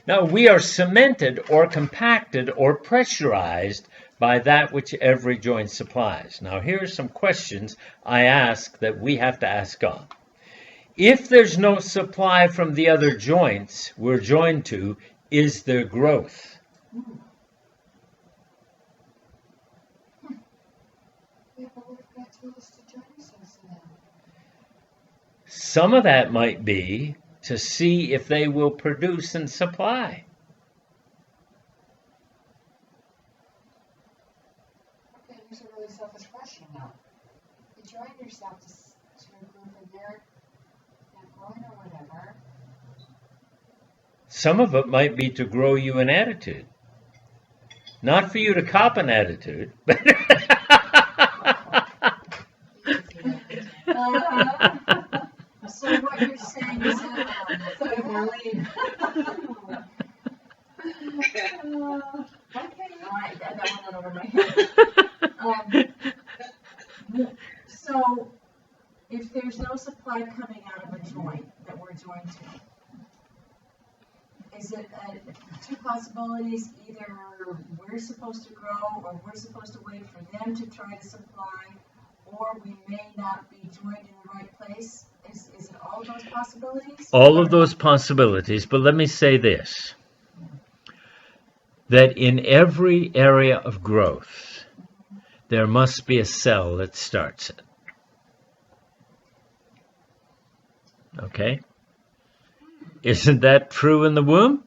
Now, we are cemented or compacted or pressurized by that which every joint supplies. Now, here are some questions I ask that we have to ask God. If there's no supply from the other joints we're joined to, is there growth? Some of that might be to see if they will produce and supply. Okay, here's a really selfish question now. You join yourself to a group and they're not growing or whatever. Some of it might be to grow you an attitude. Not for you to cop an attitude, but So what you're saying is So Marlene. okay, all right, that one went over my head. So if there's no supply coming out of a joint that we're joined to, is it two possibilities? Either we're supposed to grow or we're supposed to wait for them to try to supply, or we may not be joined in the right place? Is it all of those possibilities? all of those possibilities. But let me say this, that in every area of growth, there must be a cell that starts it. Okay? Isn't that true in the womb?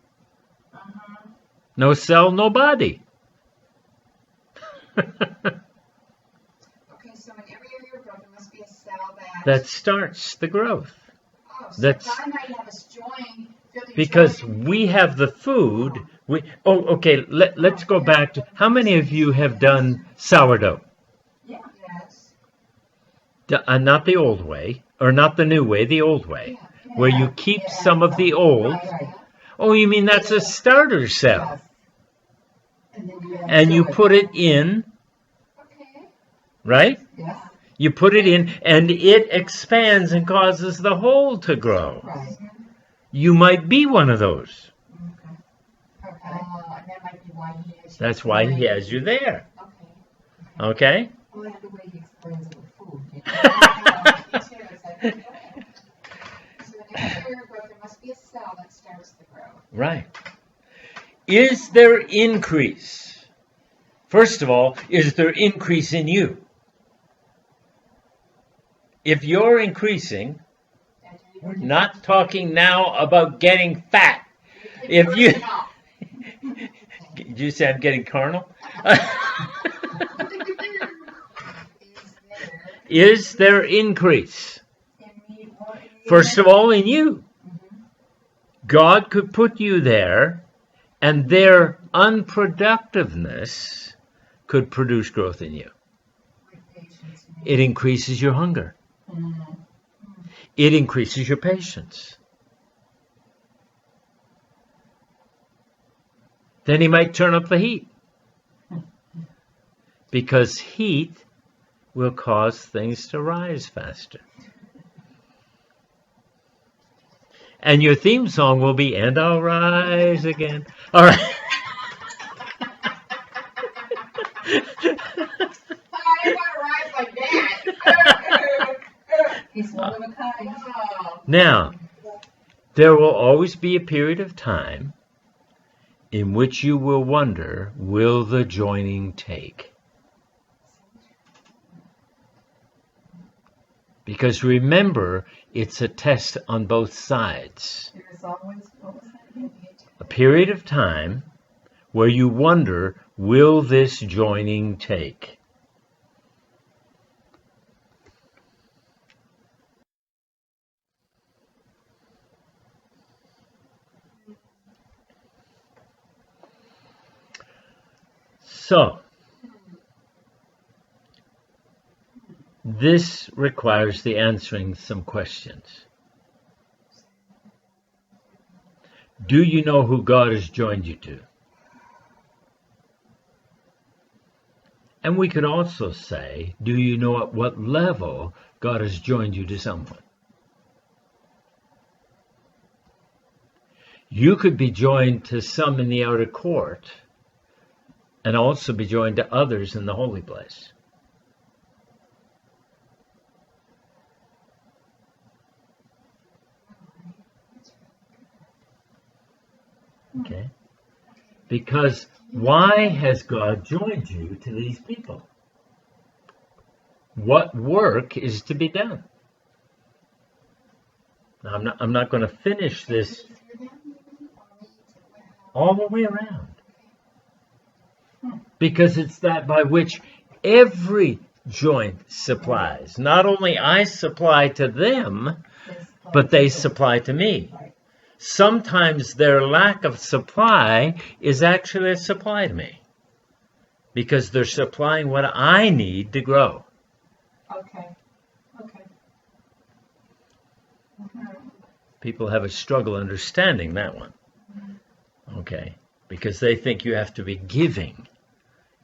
No cell, no body. Okay, so in every area of growth, there must be a cell That starts the growth. Oh, so that's- God might have us join. Because we have the food. Okay, let's go back to, how many of you have done sourdough? Yeah. Yes. Not the old way, or not the new way, the old way, where you keep some of the old. Right. Oh, you mean that's a starter cell, And then you and you put it in, Okay. right? Yes. You put it in, and it expands and causes the whole to grow. Right. You might be one of those. Okay. And that might be why he has. That's why he has you there. Okay. Okay? Well, and the way he explains it with food. Me too. It's like, okay. So in every area of growth, there must be a cell that starts the growth. Right. Is there increase? First of all, is there increase in you? If you're increasing, we're not talking now about getting fat. If you, did you say I'm getting carnal? Is there increase? First of all, in you. God could put you there, and their unproductiveness could produce growth in you. It increases your hunger. It increases your patience. Then he might turn up the heat. Because heat will cause things to rise faster. And your theme song will be, "And I'll rise again." All right. I want to rise like that. He's one of a kind. Now, there will always be a period of time in which you will wonder, will the joining take? Because remember, it's a test on both sides. There's always, what was that again? A period of time where you wonder, will this joining take? So, this requires the answering some questions. Do you know who God has joined you to? And we could also say, do you know at what level God has joined you to someone? You could be joined to some in the outer court and also be joined to others in the holy place. Okay? Because why has God joined you to these people? What work is to be done? Now, I'm not going to finish this all the way around. Because it's that by which every joint supplies. Not only I supply to them, but they supply to me. Sometimes their lack of supply is actually a supply to me. Because they're supplying what I need to grow. Okay. People have a struggle understanding that one. Okay. Because they think you have to be giving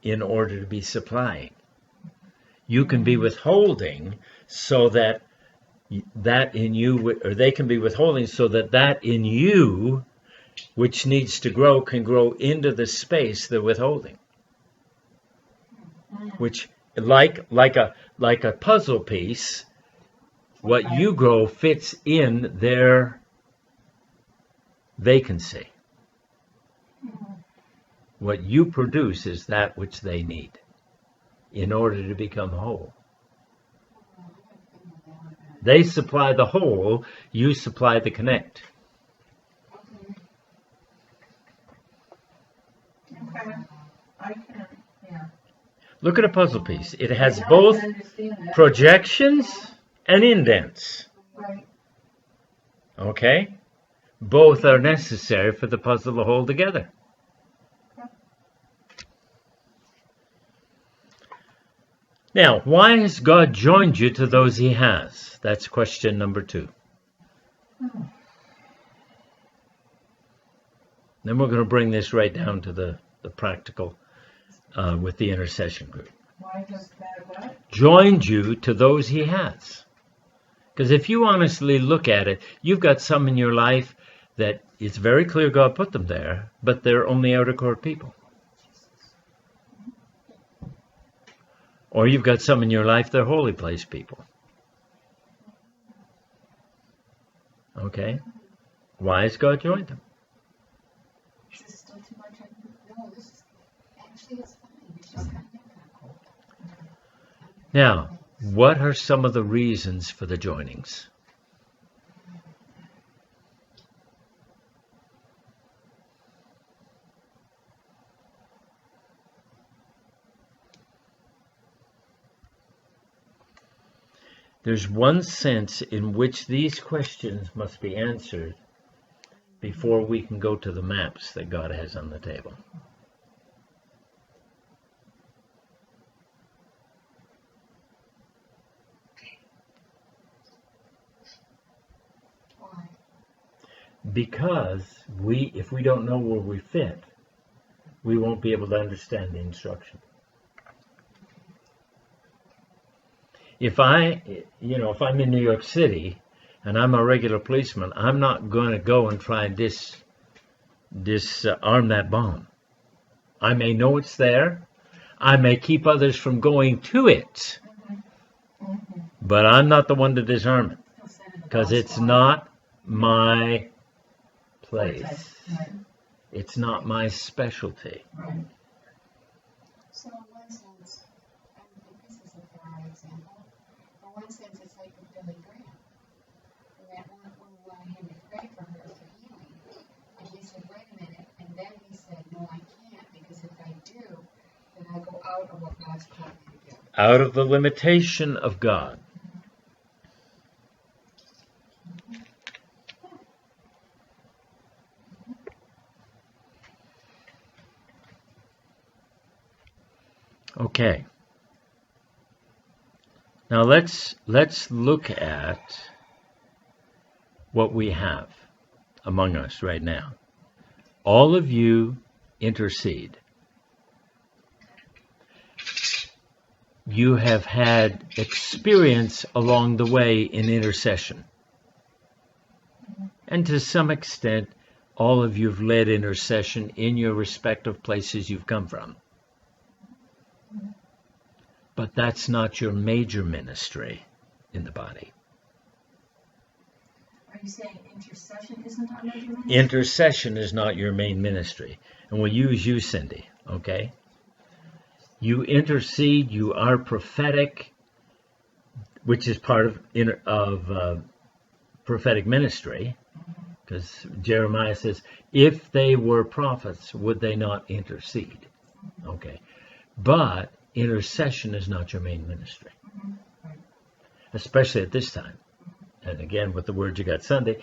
in order to be supplying. You can be withholding so that in you, or they can be withholding so that in you, which needs to grow, can grow into the space they're withholding. Which, like a puzzle piece, what you grow fits in their vacancy. What you produce is that which they need in order to become whole. They supply the whole, you supply the connect. Okay. I can, yeah. Look at a puzzle piece. It has both projections and indents. Right. Okay? Both are necessary for the puzzle to hold together. Now, why has God joined you to those he has? That's question number 2. Then we're going to bring this right down to the practical with the intercession group. Why does that what? Joined you to those he has. Because if you honestly look at it, you've got some in your life that it's very clear God put them there, but they're only outer court people. Or you've got some in your life, they're holy place people. Okay? Why has God joined them? Is this still too much Now, what are some of the reasons for the joinings? There's one sense in which these questions must be answered before we can go to the maps that God has on the table. Why? Because if we don't know where we fit, we won't be able to understand the instruction. If I'm in New York City and I'm a regular policeman, I'm not going to go and try and disarm that bomb. I may know it's there. I may keep others from going to it. But I'm not the one to disarm it because it's not my place. It's not my specialty. So in one sense, I don't think this is a fair example. In one sense, it's like with Billy Graham. And that one when we wanted him to pray for her for healing. And he said, wait a minute. And then he said, no, I can't, because if I do, then I go out of what God's called me to do. Out of the limitation of God. Okay. Now let's look at what we have among us right now. All of you intercede. You have had experience along the way in intercession. And to some extent, all of you have led intercession in your respective places you've come from. But that's not your major ministry in the body. Are you saying intercession isn't our major ministry? Intercession is not your main ministry. And we'll use you, Cindy, okay? You intercede, you are prophetic, which is part of prophetic ministry, because Jeremiah says, if they were prophets, would they not intercede? Okay. But intercession is not your main ministry, especially at this time. And again, with the words you got Sunday,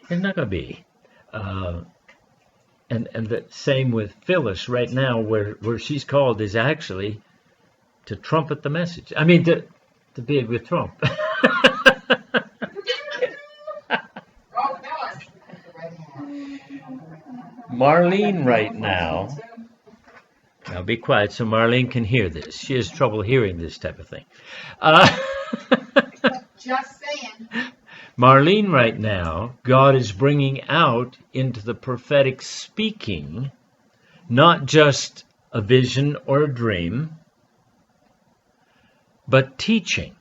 it's not going to be. And the same with Phyllis right now, where she's called is actually to trumpet the message. I mean, to be with Trump. Marlene right now. Now be quiet so Marlene can hear this. She has trouble hearing this type of thing. Just saying. Marlene right now, God is bringing out into the prophetic speaking, not just a vision or a dream, but teaching.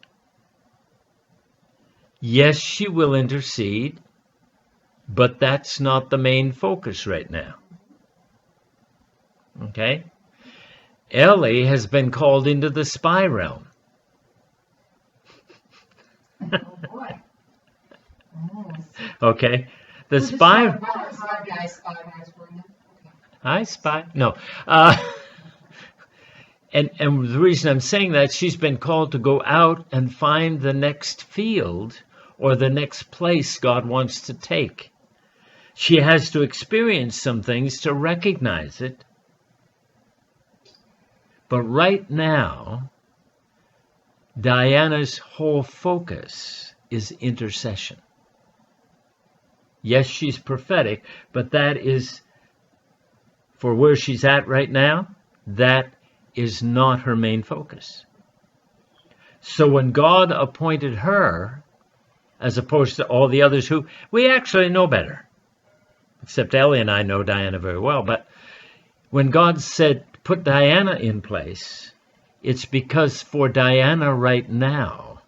Yes, she will intercede, but that's not the main focus right now. Okay? Ellie has been called into the spy realm. Oh boy. Okay? The spy... I spy? No. And the reason I'm saying that, she's been called to go out and find the next field or the next place God wants to take. She has to experience some things to recognize it. But right now, Diana's whole focus is intercession. Yes, she's prophetic, but that is, for where she's at right now, that is not her main focus. So when God appointed her, as opposed to all the others who we actually know better, except Ellie and I know Diana very well, but when God said, put Diana in place, it's because for Diana right now,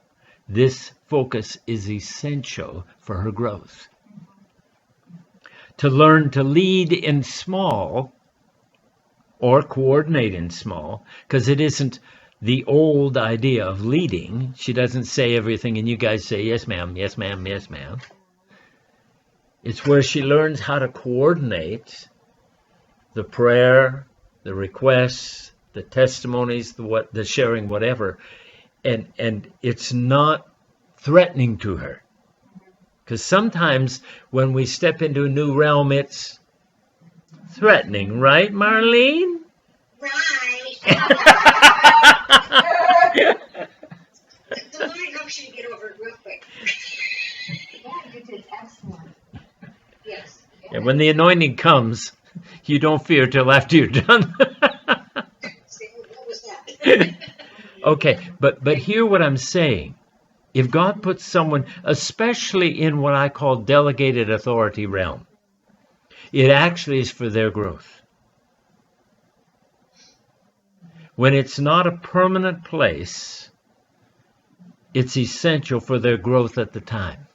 this focus is essential for her growth. To learn to lead in small or coordinating small, because it isn't the old idea of leading. She doesn't say everything and you guys say, yes, ma'am, yes, ma'am, yes, ma'am. It's where she learns how to coordinate the prayer, the requests, the testimonies, the sharing, whatever. And it's not threatening to her. Because sometimes when we step into a new realm, it's threatening, right, Marlene? Right. The Lord helps you get over it real quick. Yeah, you did excellent. Yes. And when the anointing comes, you don't fear till after you're done. See, what was that? Okay, but hear what I'm saying. If God puts someone, especially in what I call delegated authority realm, it actually is for their growth. When it's not a permanent place, it's essential for their growth at the time.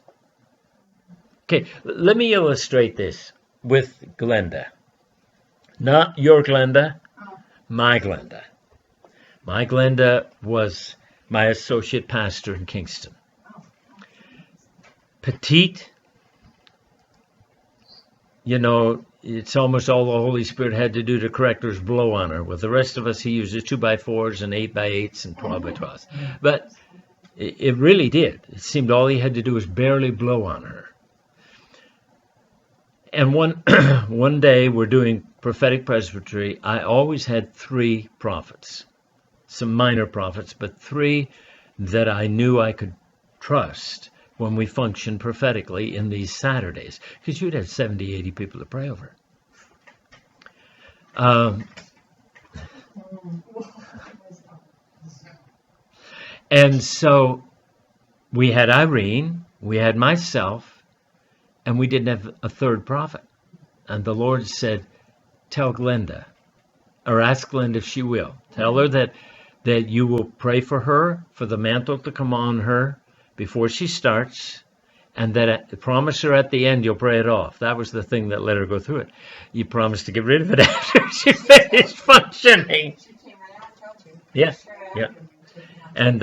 Okay, let me illustrate this with Glenda. Not your Glenda, my Glenda. My Glenda was my associate pastor in Kingston. Petite, it's almost all the Holy Spirit had to do to correct her is blow on her. With the rest of us, he uses 2x4s and 8x8s and 12x12s. But it really did. It seemed all he had to do was barely blow on her. And one day we're doing prophetic presbytery. I always had 3 prophets, some minor prophets, but 3 that I knew I could trust when we functioned prophetically in these Saturdays, because you'd have 70, 80 people to pray over. And so we had Irene, we had myself, and we didn't have a third prophet. And the Lord said, tell Glenda, or ask Glenda if she will. Tell her that you will pray for her, for the mantle to come on her before she starts, and that promise her at the end you'll pray it off. That was the thing that let her go through it. You promised to get rid of it after she finished functioning. She came right out and told you. Yeah, yeah. And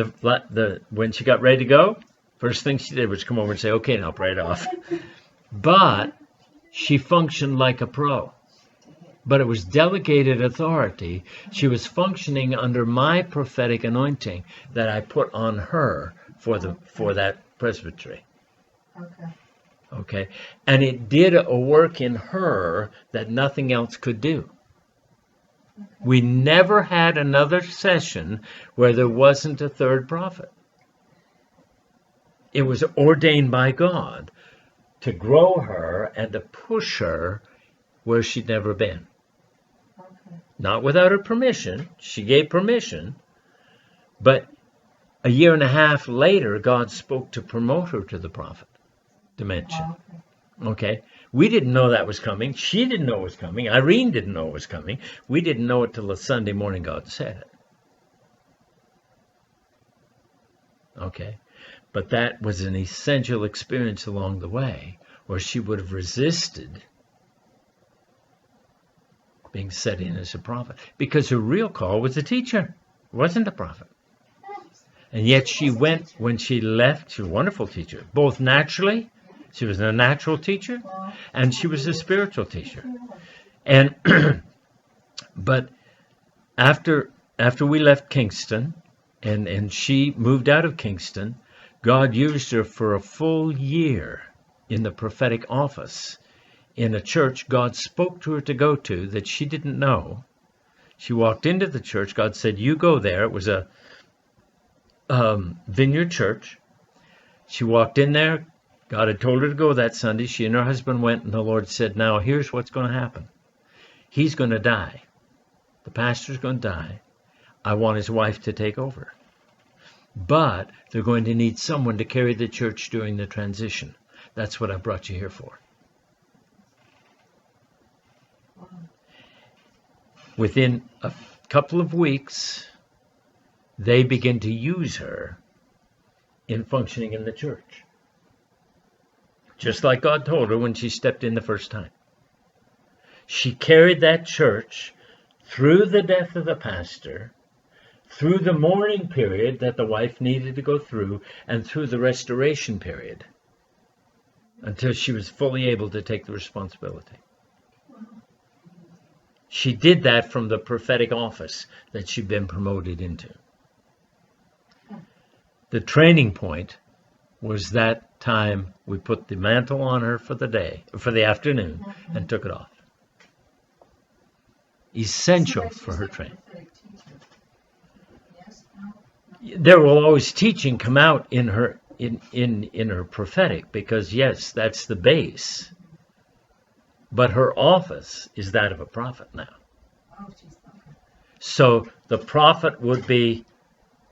when she got ready to go, first thing she did was come over and say, okay, now pray it off. But she functioned like a pro. But it was delegated authority. She was functioning under my prophetic anointing that I put on her for that presbytery. Okay. And it did a work in her that nothing else could do. We never had another session where there wasn't a third prophet. It was ordained by God to grow her and to push her where she'd never been. Not without her permission. She gave permission. But a year and a half later, God spoke to promote her to the prophet dimension. Okay? We didn't know that was coming. She didn't know it was coming. Irene didn't know it was coming. We didn't know it till the Sunday morning God said it. Okay? But that was an essential experience along the way where she would have resisted being set in as a prophet, because her real call was a teacher, wasn't a prophet. And yet she went, when she left, she was a wonderful teacher, both naturally, she was a natural teacher, and she was a spiritual teacher. And but after we left Kingston, and she moved out of Kingston, God used her for a full year in the prophetic office in a church God spoke to her to go to that she didn't know. She walked into the church. God said, you go there. It was a vineyard church. She walked in there. God had told her to go that Sunday. She and her husband went, and the Lord said, now here's what's going to happen. He's going to die. The pastor's going to die. I want his wife to take over. But they're going to need someone to carry the church during the transition. That's what I brought you here for. Within a couple of weeks, they begin to use her in functioning in the church. Just like God told her when she stepped in the first time. She carried that church through the death of the pastor, through the mourning period that the wife needed to go through, and through the restoration period, until she was fully able to take the responsibility. She did that from the prophetic office that she'd been promoted into. The training point was that time we put the mantle on her for the afternoon, and took it off. Essential for her training. There will always teaching come out in her in her prophetic, because yes, that's the base. But her office is that of a prophet now. So the prophet would be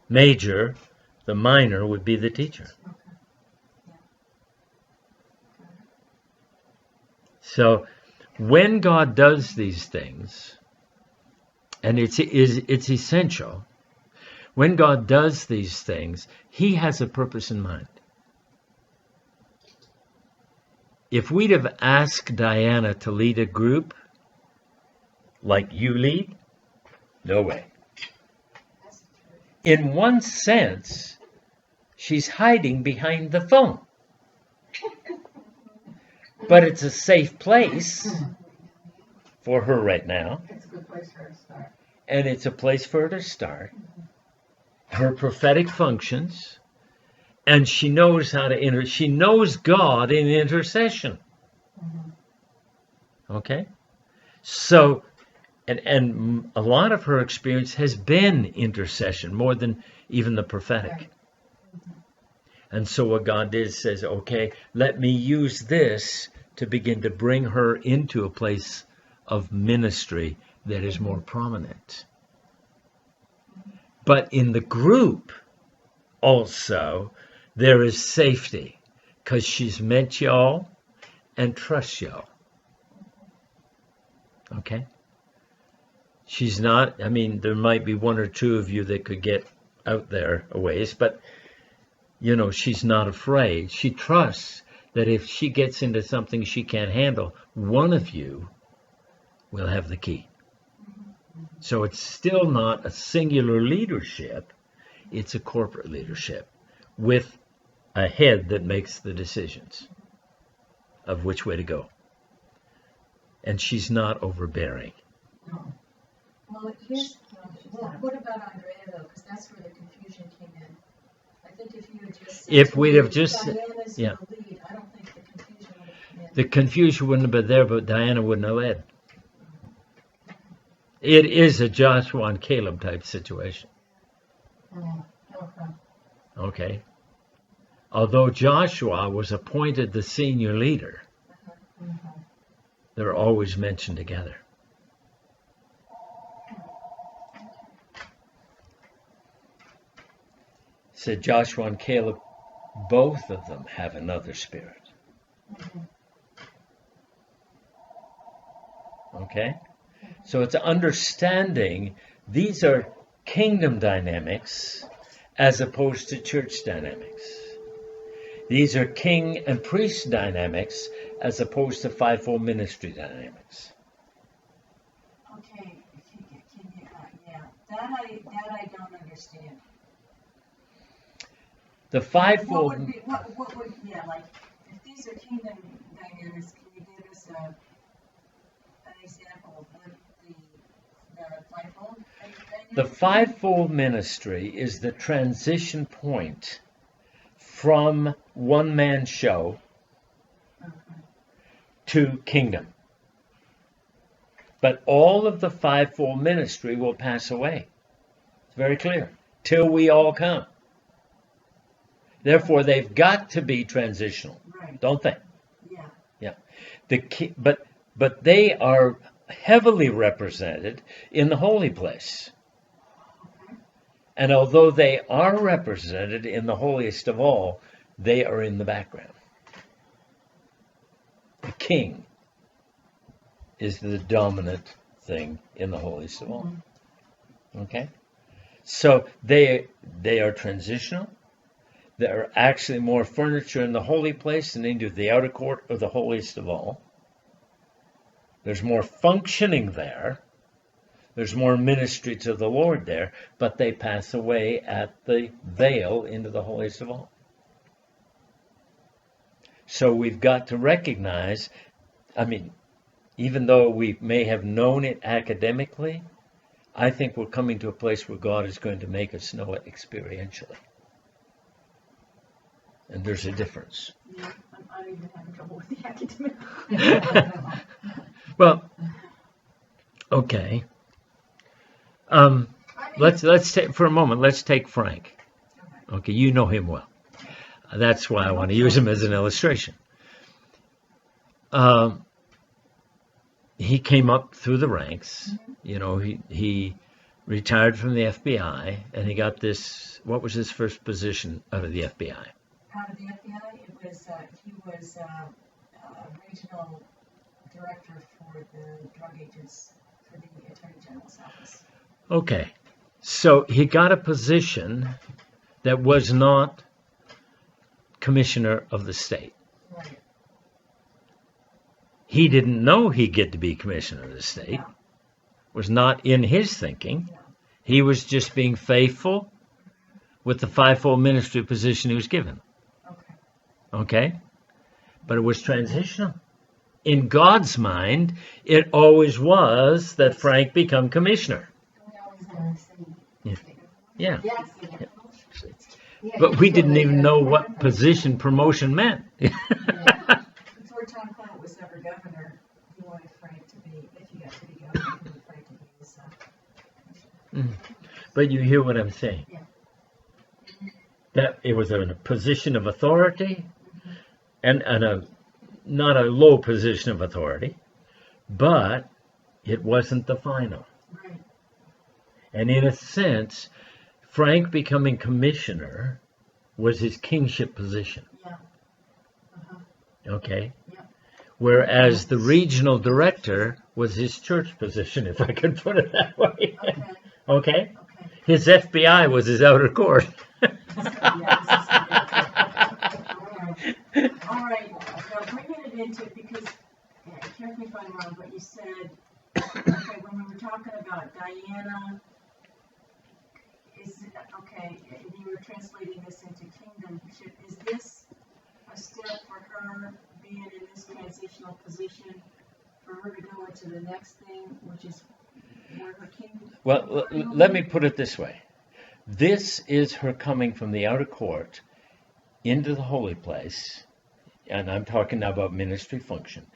major, the minor would be the teacher. So when God does these things, and it's essential, when God does these things, he has a purpose in mind. If we'd have asked Diana to lead a group like you lead, no way. In one sense, she's hiding behind the phone. But it's a safe place for her right now. It's a good place for her to start. And it's a place for her to start. Her prophetic functions. And she knows how to she knows God in intercession. Okay? So, and a lot of her experience has been intercession, more than even the prophetic. And so what God did says, okay, let me use this to begin to bring her into a place of ministry that is more prominent. But in the group also, there is safety, because she's met y'all and trusts y'all. Okay? She's not, I mean, there might be one or two of you that could get out there a ways, but, you know, she's not afraid. She trusts that if she gets into something she can't handle, one of you will have the key. So it's still not a singular leadership. It's a corporate leadership with a head that makes the decisions of which way to go. And she's not overbearing. No. Well, what about Andrea, though? Because that's where the confusion came in. I think if you had just said, If we'd have just, Diana's yeah. the lead, I don't think the confusion would have come in. The confusion wouldn't have been there, but Diana wouldn't have led. It is a Joshua and Caleb type situation. Okay. Although Joshua was appointed the senior leader, they're always mentioned together. Said Joshua and Caleb, both of them have another spirit. Okay? So it's understanding these are kingdom dynamics as opposed to church dynamics. These are king and priest dynamics as opposed to fivefold ministry dynamics. Okay, yeah, that I don't understand. The fivefold. What would, yeah, like, if these are kingdom dynamics, can you give us an example of what the fivefold dynamic? The fivefold ministry is the transition point from one-man show to kingdom. But all of the fivefold ministry will pass away. It's very clear. Till we all come. Therefore, they've got to be transitional, Right. don't they? Yeah. Yeah. But they are heavily represented in the holy place. And although they are represented in the holiest of all, they are in the background. The king is the dominant thing in the holiest of all. Okay? So they are transitional. There are actually more furniture in the holy place than into the outer court of the holiest of all. There's more functioning there. There's more ministry to the Lord there, but they pass away at the veil into the holiest of all. So we've got to recognize, even though we may have known it academically, I think we're coming to a place where God is going to make us know it experientially. And there's a difference. Yeah, I'm even having trouble with the academic. Well, okay. Let's take for a moment. Let's take Frank. Okay, you know him well. That's why I want to use him as an illustration. He came up through the ranks. You know, he retired from the FBI, and he got this. What was his first position out of the FBI? Out of the FBI, he was regional director for the drug agents for the Attorney General's office. Okay, so he got a position that was not commissioner of the state. Right. He didn't know he'd get to be commissioner of the state. Yeah. Was not in his thinking. Yeah. He was just being faithful with the fivefold ministry position he was given. Okay. Okay? But it was transitional. In God's mind, it always was that Frank become commissioner. We always have the same. Yeah. Yes. But we didn't even know what position promotion meant. Before Tom Clement was ever governor, he wanted Frank to be, if he got to be governor, he wanted Frank to be his commissioner. But you hear what I'm saying. Yeah. That it was a position of authority, and not a low position of authority, but it wasn't the final. Right. And in a sense, Frank becoming commissioner was his kingship position. Yeah. Okay? Yeah. Whereas the regional director was his church position, if I could put it that way. Okay. Okay? Okay. His FBI was his outer court. All right. Now bringing it into, because, correct me if I'm wrong, but you said, okay, when we were talking about Diana, you were translating this into kingdomship. Is this a step for her being in this transitional position for her to go into the next thing, which is where her kingdom? Well, let me put it this way. This is her coming from the outer court into the holy place, and I'm talking now about ministry function.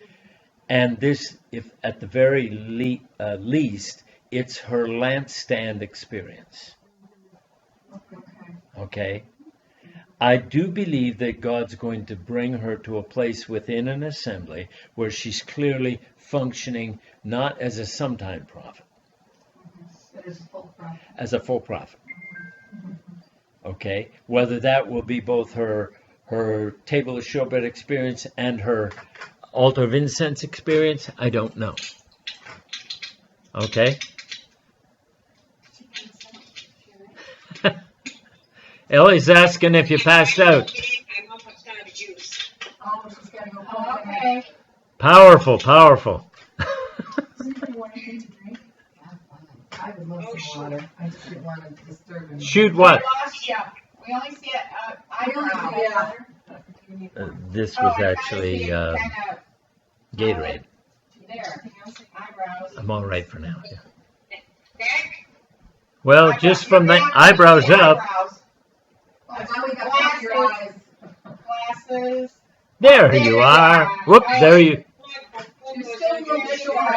And this, if at the very least, it's her lampstand experience. Okay? I do believe that God's going to bring her to a place within an assembly where she's clearly functioning not as a sometime prophet, as a full prophet. Okay? Whether that will be both her table of showbread experience and her altar of incense experience, I don't know. Okay? Ellie's asking if you passed out. I'm almost out of juice. Oh, she's got to go. Okay. Powerful, powerful. Does anybody want anything to drink? I would love some water. I just didn't want to disturb him. Shoot what? We lost you. We only see it. Eyebrow. This was actually Gatorade. There. Eyebrows. I'm all right for now. Yeah. Nick? Well, just from the eyebrows up. Oh, now we got your eyes. Glasses. There you are. Whoop, there you. You're still a little short.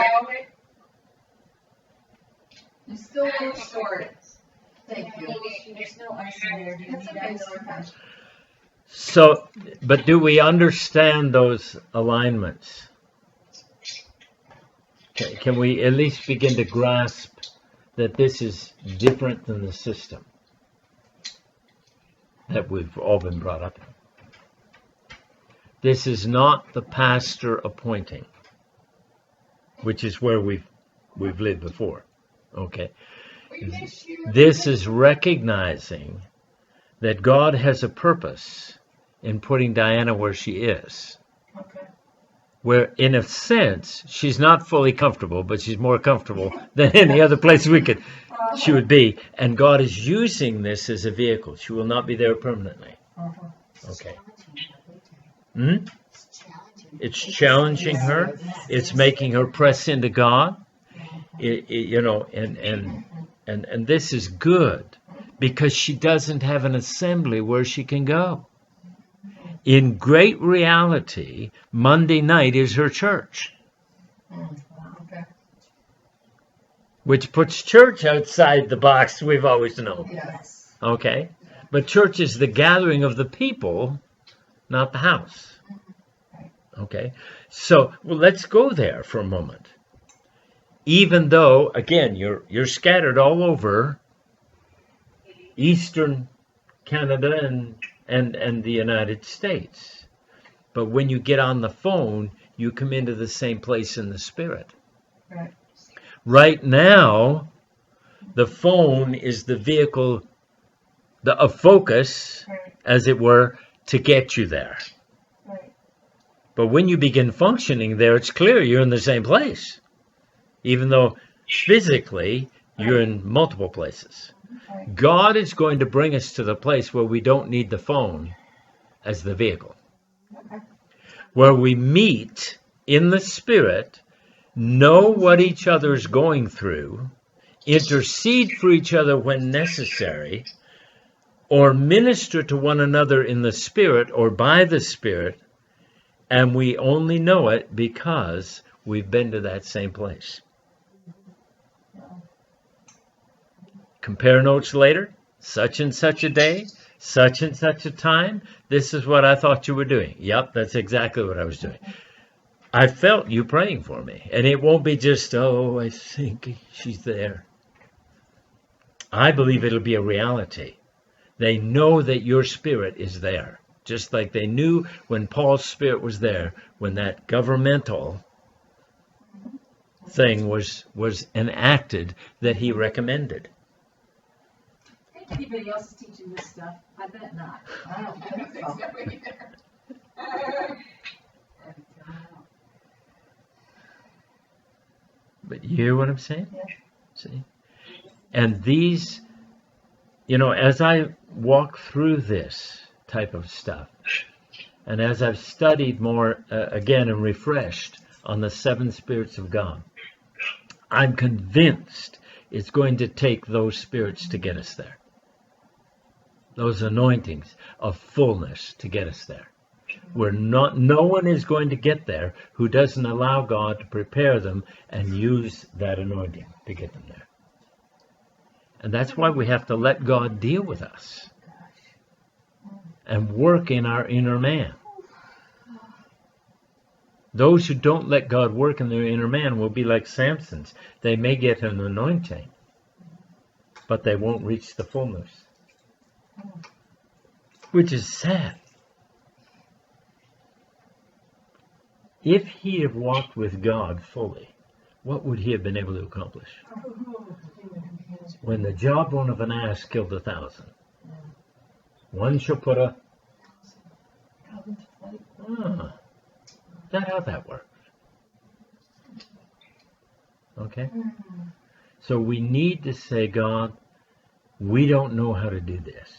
You're still a little short. Thank you. There's no ice in there. Do you That's need okay, ice? Lord. So, but do we understand those alignments? Okay, can we at least begin to grasp that this is different than the system that we've all been brought up in? This is not the pastor appointing, which is where we've lived before. Okay. This is recognizing that God has a purpose in putting Diana where she is. Okay. where in a sense she's not fully comfortable, but she's more comfortable than any other place she would be. And God is using this as a vehicle. She will not be there permanently. Okay. It's challenging her. It's making her press into God. And this is good because she doesn't have an assembly where she can go. In great reality, Monday night is her church, which puts church outside the box we've always known. Yes. Okay? But church is the gathering of the people, not the house. Okay? So, well, let's go there for a moment. Even though, again, you're scattered all over Eastern Canada and the United States. But when you get on the phone, you come into the same place in the Spirit. Right. Right now, the phone is the vehicle of focus, as it were, to get you there. Right. But when you begin functioning there, it's clear you're in the same place. Even though physically you're in multiple places. God is going to bring us to the place where we don't need the phone as the vehicle. Where we meet in the Spirit, know what each other is going through, intercede for each other when necessary, or minister to one another in the Spirit or by the Spirit, and we only know it because we've been to that same place. Compare notes later, such and such a day, such and such a time. This is what I thought you were doing. Yep, that's exactly what I was doing. I felt you praying for me. And it won't be just, oh, I think she's there. I believe it'll be a reality. They know that your spirit is there. Just like they knew when Paul's spirit was there, when that governmental thing was enacted that he recommended. Anybody else is teaching this stuff? I bet not. I don't think so. But you hear what I'm saying? Yeah. See? And these, as I walk through this type of stuff, and as I've studied more, again, and refreshed on the 7 spirits of God, I'm convinced it's going to take those spirits to get us there. Those anointings of fullness to get us there. No one is going to get there who doesn't allow God to prepare them and use that anointing to get them there. And that's why we have to let God deal with us and work in our inner man. Those who don't let God work in their inner man will be like Samson's. They may get an anointing, but they won't reach the fullness. Which is sad. If he had walked with God fully, what would he have been able to accomplish? When the jawbone of an ass killed 1,000, one shall put a... Is that how that works? Okay? So we need to say, God, we don't know how to do this.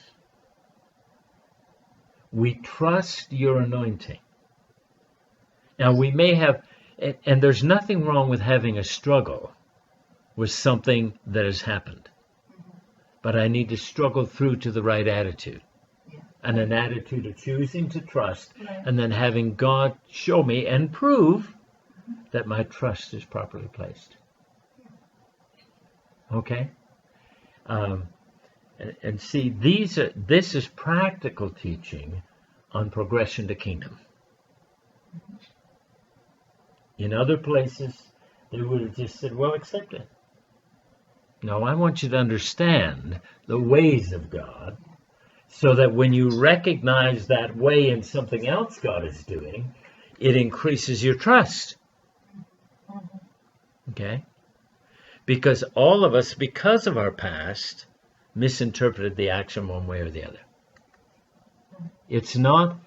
We trust your anointing. Now we may have, and there's nothing wrong with having a struggle with something that has happened. But I need to struggle through to the right attitude. And an attitude of choosing to trust, and then having God show me and prove that my trust is properly placed. Okay? And see, this is practical teaching on progression to kingdom. In other places, they would have just said, well, accept it. No, I want you to understand the ways of God, so that when you recognize that way in something else God is doing, it increases your trust. Okay? Because all of us, because of our past, misinterpreted the action one way or the other. It's not,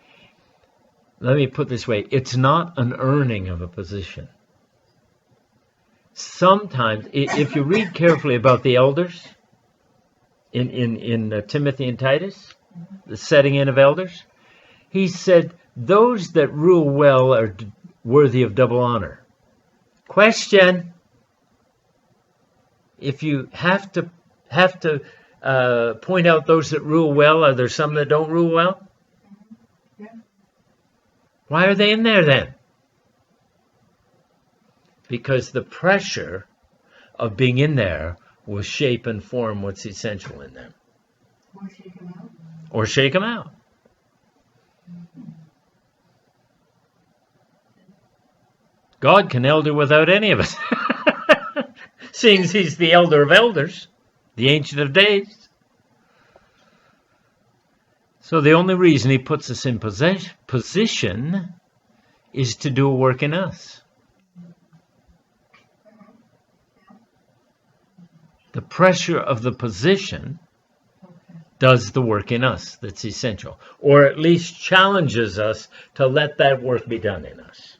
let me put it this way, it's not an earning of a position. Sometimes, if you read carefully about the elders in Timothy and Titus, the setting in of elders, he said, those that rule well are worthy of double honor. Question: if you have to point out those that rule well, are there some that don't rule well? Yeah. Why are they in there then? Because the pressure of being in there will shape and form what's essential in them. Or shake them out. Or shake them out. God can elder without any of us. Seeing as he's the elder of elders, the ancient of days. So the only reason he puts us in position is to do a work in us. The pressure of the position does the work in us that's essential, or at least challenges us to let that work be done in us.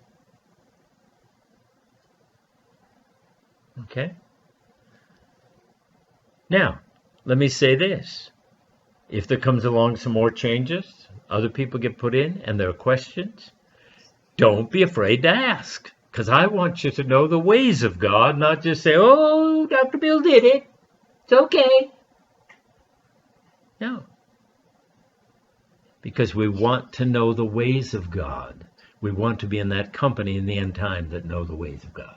Okay? Now, let me say this. If there comes along some more changes, other people get put in, and there are questions, don't be afraid to ask. Because I want you to know the ways of God, not just say, oh, Dr. Bill did it. It's okay. No. Because we want to know the ways of God. We want to be in that company in the end time that know the ways of God.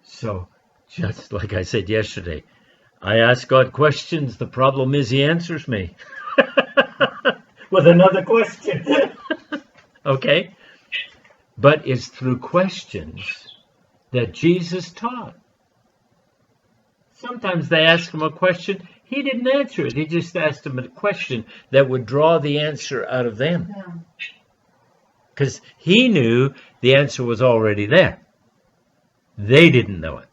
So, just like I said yesterday, I ask God questions. The problem is he answers me with another question. Okay? But it's through questions that Jesus taught. Sometimes they ask him a question, he didn't answer it. He just asked them a question that would draw the answer out of them. Because he knew the answer was already there. They didn't know it.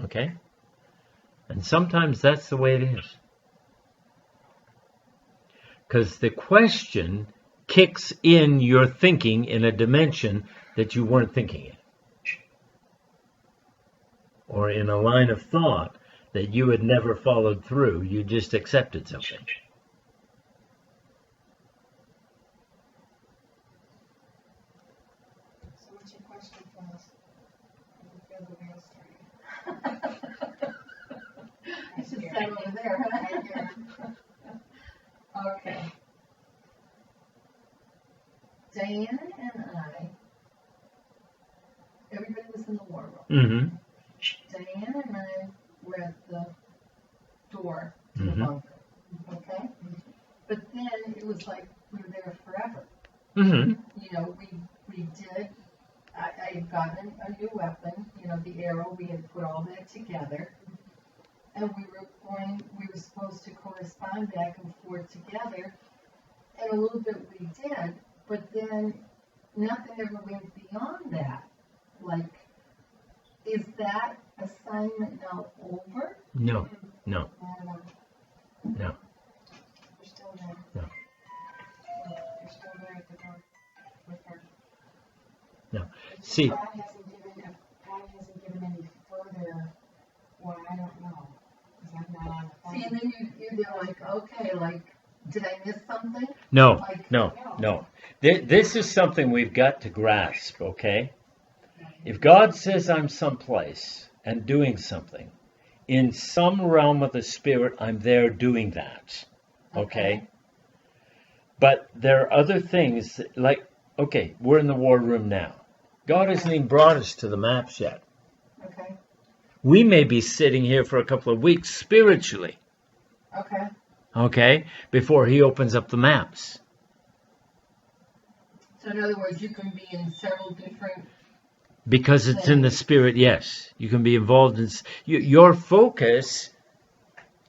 Okay? And sometimes that's the way it is. Because the question kicks in your thinking in a dimension that you weren't thinking in. Or in a line of thought that you had never followed through. You just accepted something. So what's your question for us? I can feel the wheels turning. I should sit over there, I hear huh? Okay. Diana and I, everybody was in the war room. Mm-hmm. Diana and I were at the door to the Mhm. bunker. Okay? But then it was like we were there forever. Mm-hmm. You know, we did, I had gotten a new weapon, you know, the arrow, we had put all that together. And we were supposed to correspond back and forth together. And a little bit we did, but then nothing ever went beyond that. Like, is that assignment now over? No. No. No. You're still there. No. You're still there at the door with her. No. It's just See- God hasn't given any further. Well, I don't know. Because I'm not on the phone. See, and then you're like, okay, like, did I miss something? No. Like, No. This is something we've got to grasp, okay? If God says I'm someplace and doing something, in some realm of the Spirit, I'm there doing that, okay? But there are other things, like, okay, we're in the war room now. God hasn't even brought us to the maps yet. Okay. We may be sitting here for a couple of weeks spiritually, Okay. okay, before he opens up the maps. So in other words, you can be in several different. Because it's in the Spirit, yes. You can be involved in your focus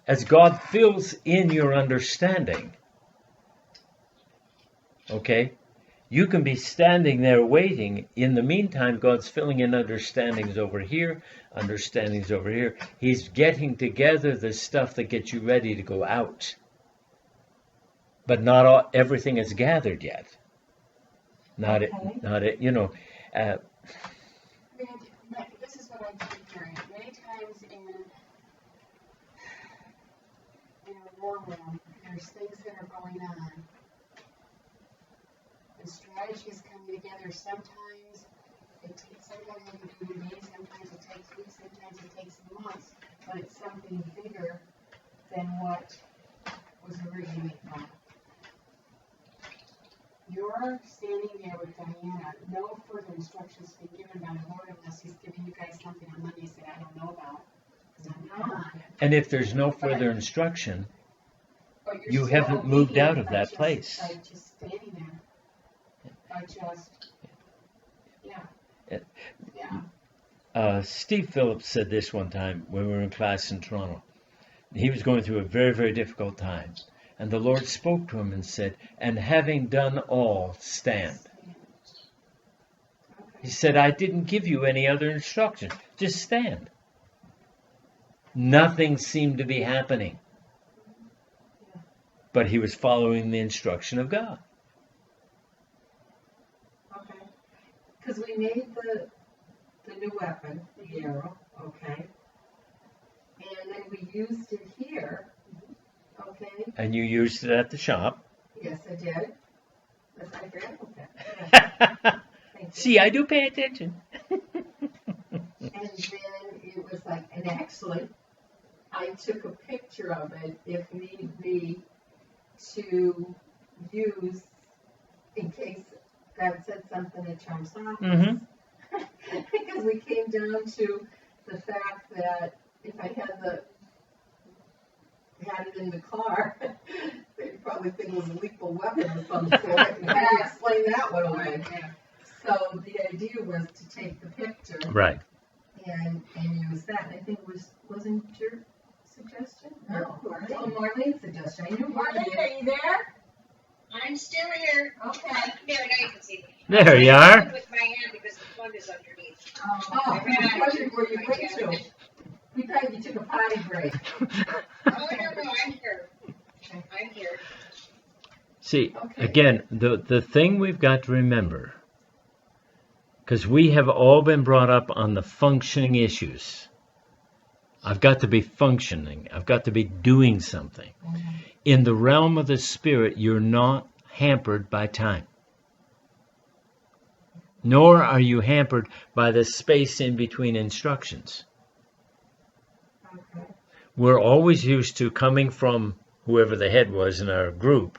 as God fills in your understanding. Okay? You can be standing there waiting. In the meantime, God's filling in understandings over here, understandings over here. He's getting together the stuff that gets you ready to go out. but not all, everything is gathered yet. Not it, Okay. not it. You know, uh, This is what I keep hearing. Many times in a war room, there's things that are going on. And strategies coming together. Sometimes you can do it in days, sometimes it takes weeks, sometimes it takes months, but it's something bigger than what was originally thought. You're standing there with Diana, no further instructions been given by the Lord unless He's giving you guys something on Mondays that I don't know about, because I'm not. and if there's no further instruction, But you're you still haven't moved obedient out of by that just- place. By just standing there. By just, yeah. Steve Phillips said this one time when we were in class in Toronto. He was going through a very, very difficult time. And the Lord spoke to him and said, and having done all, stand. He said, I didn't give you any other instruction. Just stand. Nothing seemed to be happening. But he was following the instruction of God. Okay. Because we made the new weapon, the arrow, okay? And then we used it here, okay? And you used it at the shop. Yes, I did. That's my grandpa. Thank you. See, I do pay attention. And then it was like, and actually, I took a picture of it, if need be, to use in case God said something that trumps off. Mhm. Because we came down to the fact that if I had it in the car, they'd probably think it was a lethal weapon of some sort. And how do you explain that one away? So the idea was to take the picture Right. and use that. I think wasn't your suggestion? No, Oh, Marlene. Marlene's suggestion. I knew Marlene, are you there? I'm still here. Okay. There, now you can see me. There you are. With my hand because the plug is underneath. Oh, I wondered where you went to. We thought you took a potty break. Oh, no, I'm here. I'm here. See, Okay. again, the thing we've got to remember, because we have all been brought up on the functioning issues. I've got to be functioning. I've got to be doing something. In the realm of the Spirit, you're not hampered by time. Nor are you hampered by the space in between instructions. Okay. We're always used to coming from whoever the head was in our group,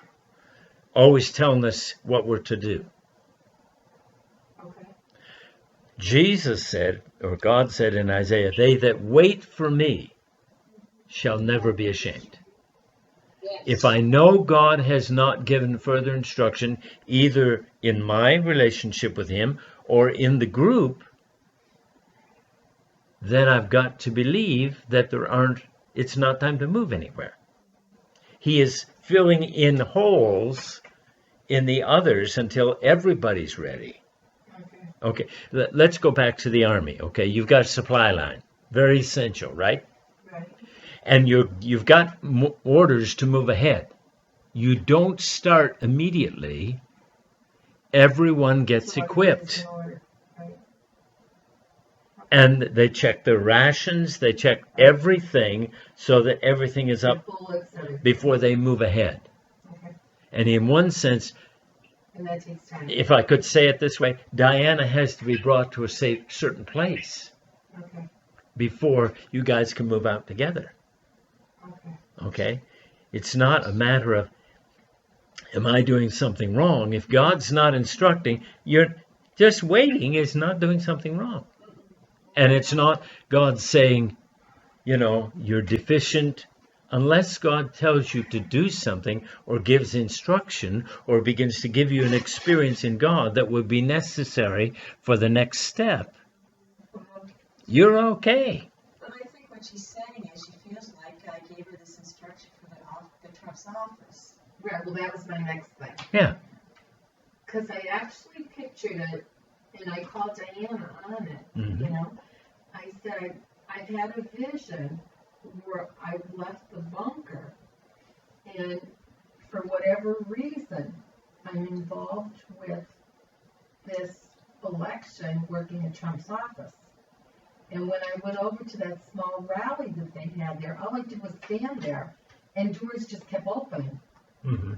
always telling us what we're to do. Okay. Jesus said, or God said in Isaiah, they that wait for me shall never be ashamed. Yes. If I know God has not given further instruction, either in my relationship with Him or in the group, then I've got to believe that it's not time to move anywhere. He is filling in holes in the others until everybody's ready. Okay. Okay, let's go back to the army. Okay, you've got a supply line, very essential, right? Right. And you've got orders to move ahead. You don't start immediately. Everyone gets So equipped, in order, right? and they check their rations. They check everything so that everything is up Bullets, everything. before they move ahead. Okay. And in one sense, And that takes time. if I could say it this way, Diana has to be brought to a certain place Okay. before you guys can move out together. Okay. Okay? It's not a matter of, am I doing something wrong? If God's not instructing, you're just waiting is not doing something wrong. And it's not God saying, you're deficient. Unless God tells you to do something or gives instruction or begins to give you an experience in God that would be necessary for the next step, you're okay. But I think what she's saying is she feels like God gave her this instruction for the trust's office. Right. Well, that was my next thing. Yeah. Because I actually pictured it, and I called Diana on it. Mhm. I said, I've had a vision where I left the bunker, and for whatever reason, I'm involved with this election working at Trump's office. And when I went over to that small rally that they had there, all I did was stand there, and doors just kept opening. Mm-hmm.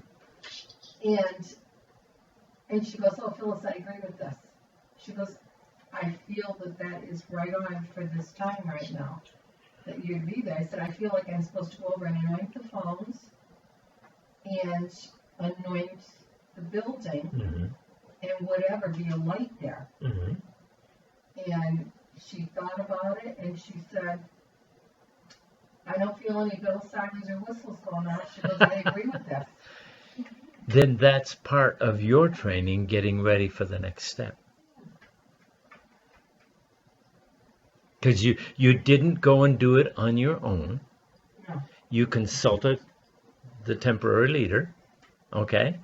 And she goes, "Oh, Phyllis, I agree with this." She goes, "I feel that is right on for this time right now, that you'd be there." I said, "I feel like I'm supposed to go over and anoint the phones and anoint the building Mm-hmm. and whatever, be a light there." Mm-hmm. And she thought about it, and she said, "I don't feel any bell sirens or whistles going on." She goes, "I agree with this." Then that's part of your training, getting ready for the next step. Because you didn't go and do it on your own. No. You consulted the temporary leader, okay?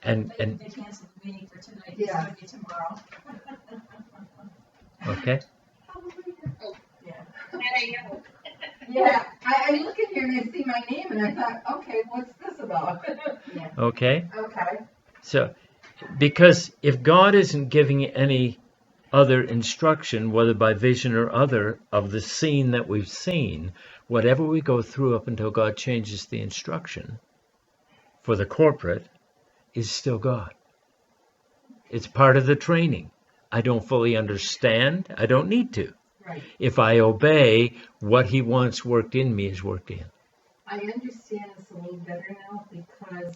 And They canceled the meeting for tonight, it's Yeah. gonna be tomorrow. okay, Yeah. That I know. Yeah, I look in here and I see my name, and I thought, okay, what's this about? Yeah. okay. Okay. So, because if God isn't giving any other instruction, whether by vision or other, of the scene that we've seen, whatever we go through up until God changes the instruction for the corporate is still God. It's part of the training. I don't fully understand. I don't need to. Right. If I obey, what he wants worked in me is worked in. I understand this a little better now because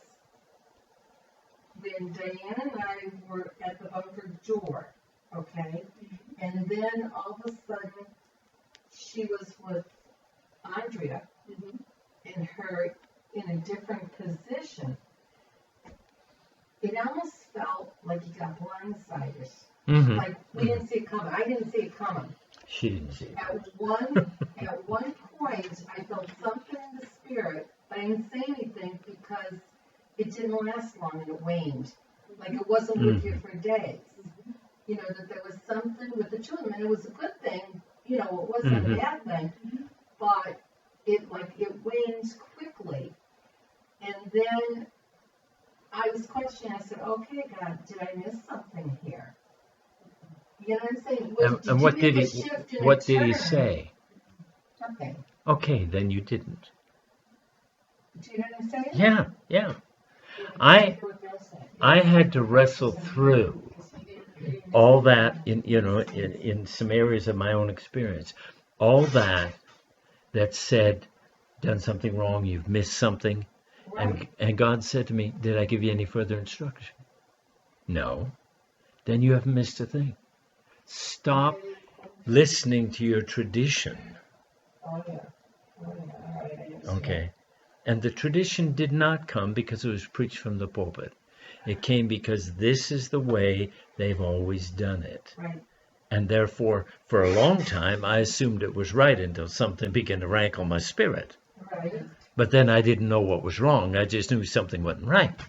when Diane and I were at the bunker door, okay, and then all of a sudden she was with Andrea and her in a different position, it almost felt like you got blindsided. Mm-hmm. Like we didn't see it coming. I didn't see it coming. She didn't see it. At one point, I felt something in the spirit, but I didn't say anything because it didn't last long and it waned. Like it wasn't with you for days. You know, that there was something with the two of them, and it was a good thing. You know, it wasn't a bad thing, but it wanes quickly. And then I was questioning. I said, "Okay, God, did I miss something here?" You know what I'm saying? And what did he? What did he turn? say? Nothing. Okay, then you didn't. Do you know what I'm saying? Yeah, yeah. I had to wrestle through all that in some areas of my own experience. All that said, done something wrong, you've missed something. Right. And God said to me, did I give you any further instruction? No. Then you haven't missed a thing. Stop listening to your tradition. Oh, yeah. All right, I understand. Okay. And the tradition did not come because it was preached from the pulpit. It came because this is the way they've always done it. Right. And therefore, for a long time, I assumed it was right until something began to rankle my spirit. Right. But then I didn't know what was wrong. I just knew something wasn't right.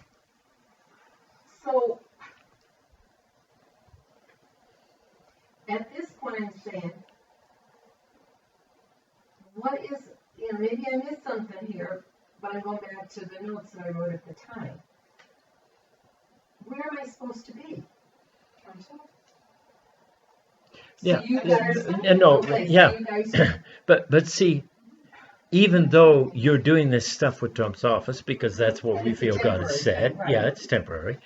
So, at this point, I'm saying, what is, maybe I missed something here, but I'm going back to the notes that I wrote at the time. Where am I supposed to be? Yeah. So you guys, No. okay, so Yeah. you guys, But see, even though you're doing this stuff with Trump's office, because that's what we It's feel God has temporary said, thing, right. yeah, it's temporary.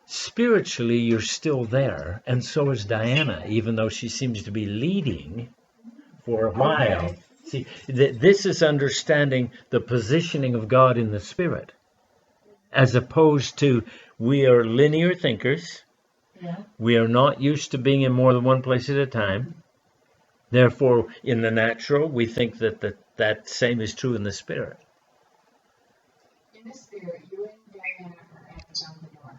Spiritually, you're still there, and so is Diana, even though she seems to be leading for a while. Okay. See, this is understanding the positioning of God in the Spirit, as opposed to we are linear thinkers. yeah, We are not used to being in more than one place at a time. Therefore, in the natural, we think that same is true in the Spirit. In the spirit, you and Diana are at the bunker door,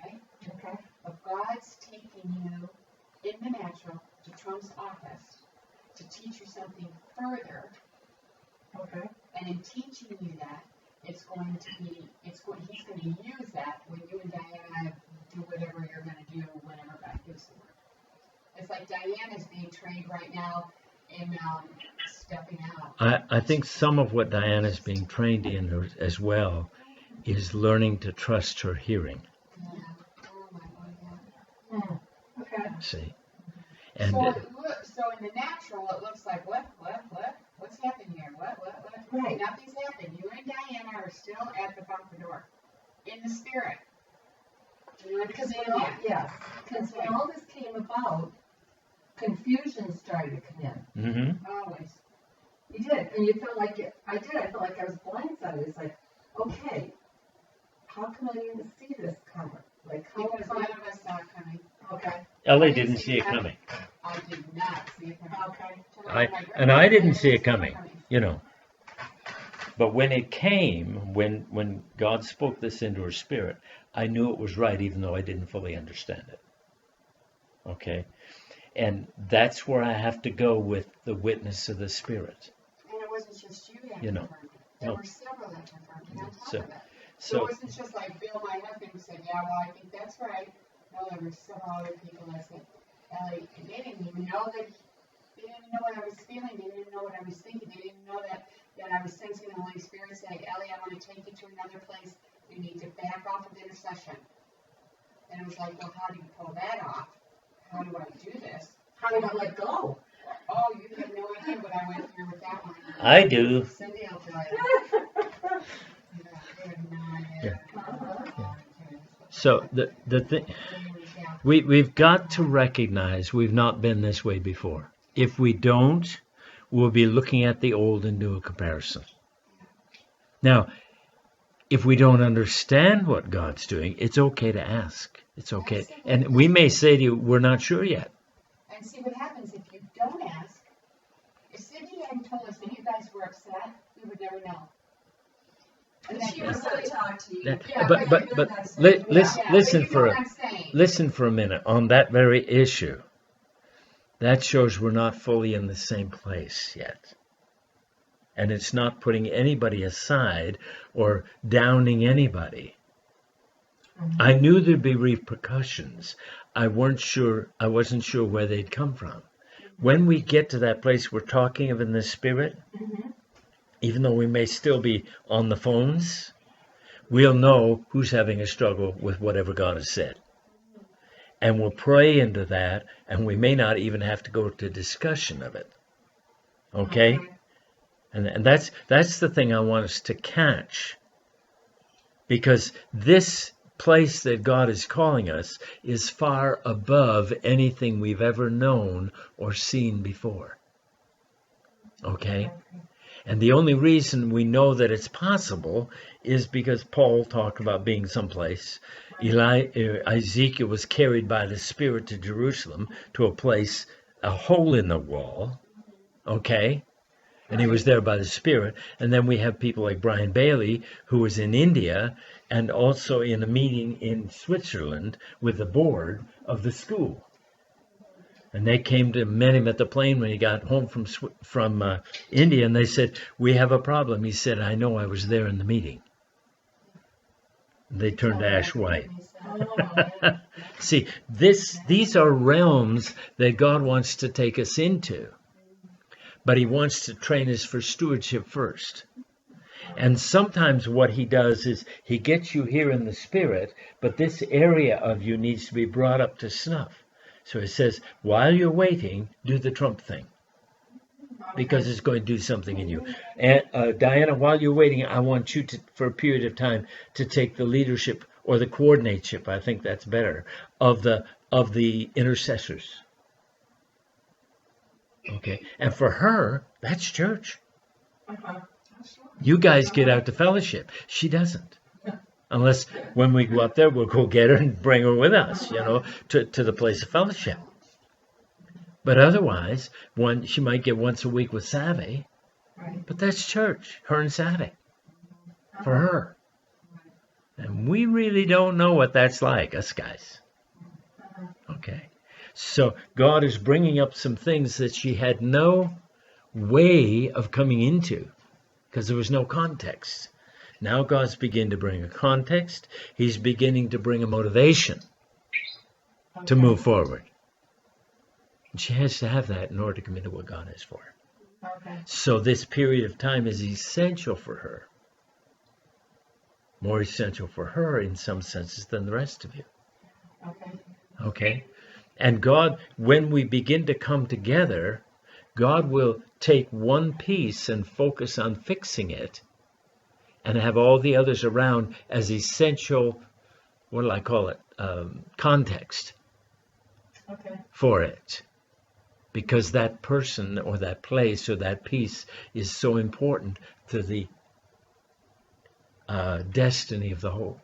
right? okay, But God's taking you in the natural to Trump's office to teach you something further, okay, and in teaching you that, he's going to use that when you and Diana do whatever you're going to do whenever God gives the word. It's like Diana's being trained right now in stepping out. I think some of what Diana's being trained in as well is learning to trust her hearing. Yeah. Oh my God, yeah. Okay. See, and So in the natural, it looks like what? What's happening here? What? Right. Nothing's happened. You and Diana are still at the bumper door, in the spirit. You Because understand that? yes, because when all this came about, confusion started to come in. mm-hmm. Always. You did, and you felt like it. I felt like I was blindsided. It's like, okay, how come I didn't see this coming? Like, how Because come none of us saw it coming. Okay. Ellie didn't see it coming. I did not see it coming. Okay. I didn't see it coming, you know. But when it came, when God spoke this into her spirit, I knew it was right, even though I didn't fully understand it. Okay? And that's where I have to go with the witness of the Spirit. And it wasn't just you that You know, confirmed it. There no. were several that confirmed it on top So- of it. So So, it wasn't just like Bill, my husband, who said, yeah, well, I think that's right. No, there were several other people that said, Ellie, and they didn't even know that, they didn't know what I was feeling, they didn't know what I was thinking, they didn't know that I was sensing the Holy Spirit say, Ellie, I want to take you to another place, you need to back off of intercession. And it was like, well, how do you pull that off? How do I do this? How did I let go? Oh, you have no idea what I went through with that one. I do. Cindy will tell you. Yeah, I have no idea. So the thing, we've got to recognize we've not been this way before. If we don't, we'll be looking at the old and do a comparison. Now, if we don't understand what God's doing, it's okay to ask. It's okay. And we may say to you, we're not sure yet. And see what happens if you don't ask. If Cindy hadn't told us that you guys were upset, we would never know. And she was going to talk to you. Yeah, But listen for a minute on that very issue. That shows we're not fully in the same place yet. And it's not putting anybody aside or downing anybody. I knew there'd be repercussions. I wasn't sure where they'd come from. When we get to that place we're talking of in the Spirit, even though we may still be on the phones, we'll know who's having a struggle with whatever God has said. And we'll pray into that, and we may not even have to go to discussion of it. Okay? And that's the thing I want us to catch. Because this place that God is calling us is far above anything we've ever known or seen before. Okay? And the only reason we know that it's possible is because Paul talked about being someplace. Ezekiel was carried by the Spirit to Jerusalem, to a place, a hole in the wall. Okay? And he was there by the Spirit. And then we have people like Brian Bailey, who was in India and also in a meeting in Switzerland with the board of the school. And they came to met him at the plane when he got home from India, and they said, "We have a problem." He said, "I know, I was there in the meeting." They turned ash white. See, these are realms that God wants to take us into. But he wants to train us for stewardship first. And sometimes what he does is he gets you here in the Spirit, but this area of you needs to be brought up to snuff. So he says, while you're waiting, do the Trump thing. Because it's going to do something in you. And Diana, while you're waiting, I want you to, for a period of time, to take the leadership or the coordinateship, I think that's better, of the intercessors. Okay, and for her, that's church. You guys get out to fellowship. She doesn't. Unless when we go up there, we'll go get her and bring her with us, to the place of fellowship. But otherwise, she might get once a week with Savvy. But that's church, her and Savvy. For her. And we really don't know what that's like, us guys. Okay. So God is bringing up some things that she had no way of coming into because there was no context. Now God's beginning to bring a context. He's beginning to bring a motivation to move forward. And she has to have that in order to commit to what God has for her. Okay. So this period of time is essential for her. More essential for her in some senses than the rest of you. Okay. Okay? And God, when we begin to come together, God will take one piece and focus on fixing it and have all the others around as essential, what do I call it, context Okay. for it. Because that person or that place or that piece is so important to the destiny of the whole.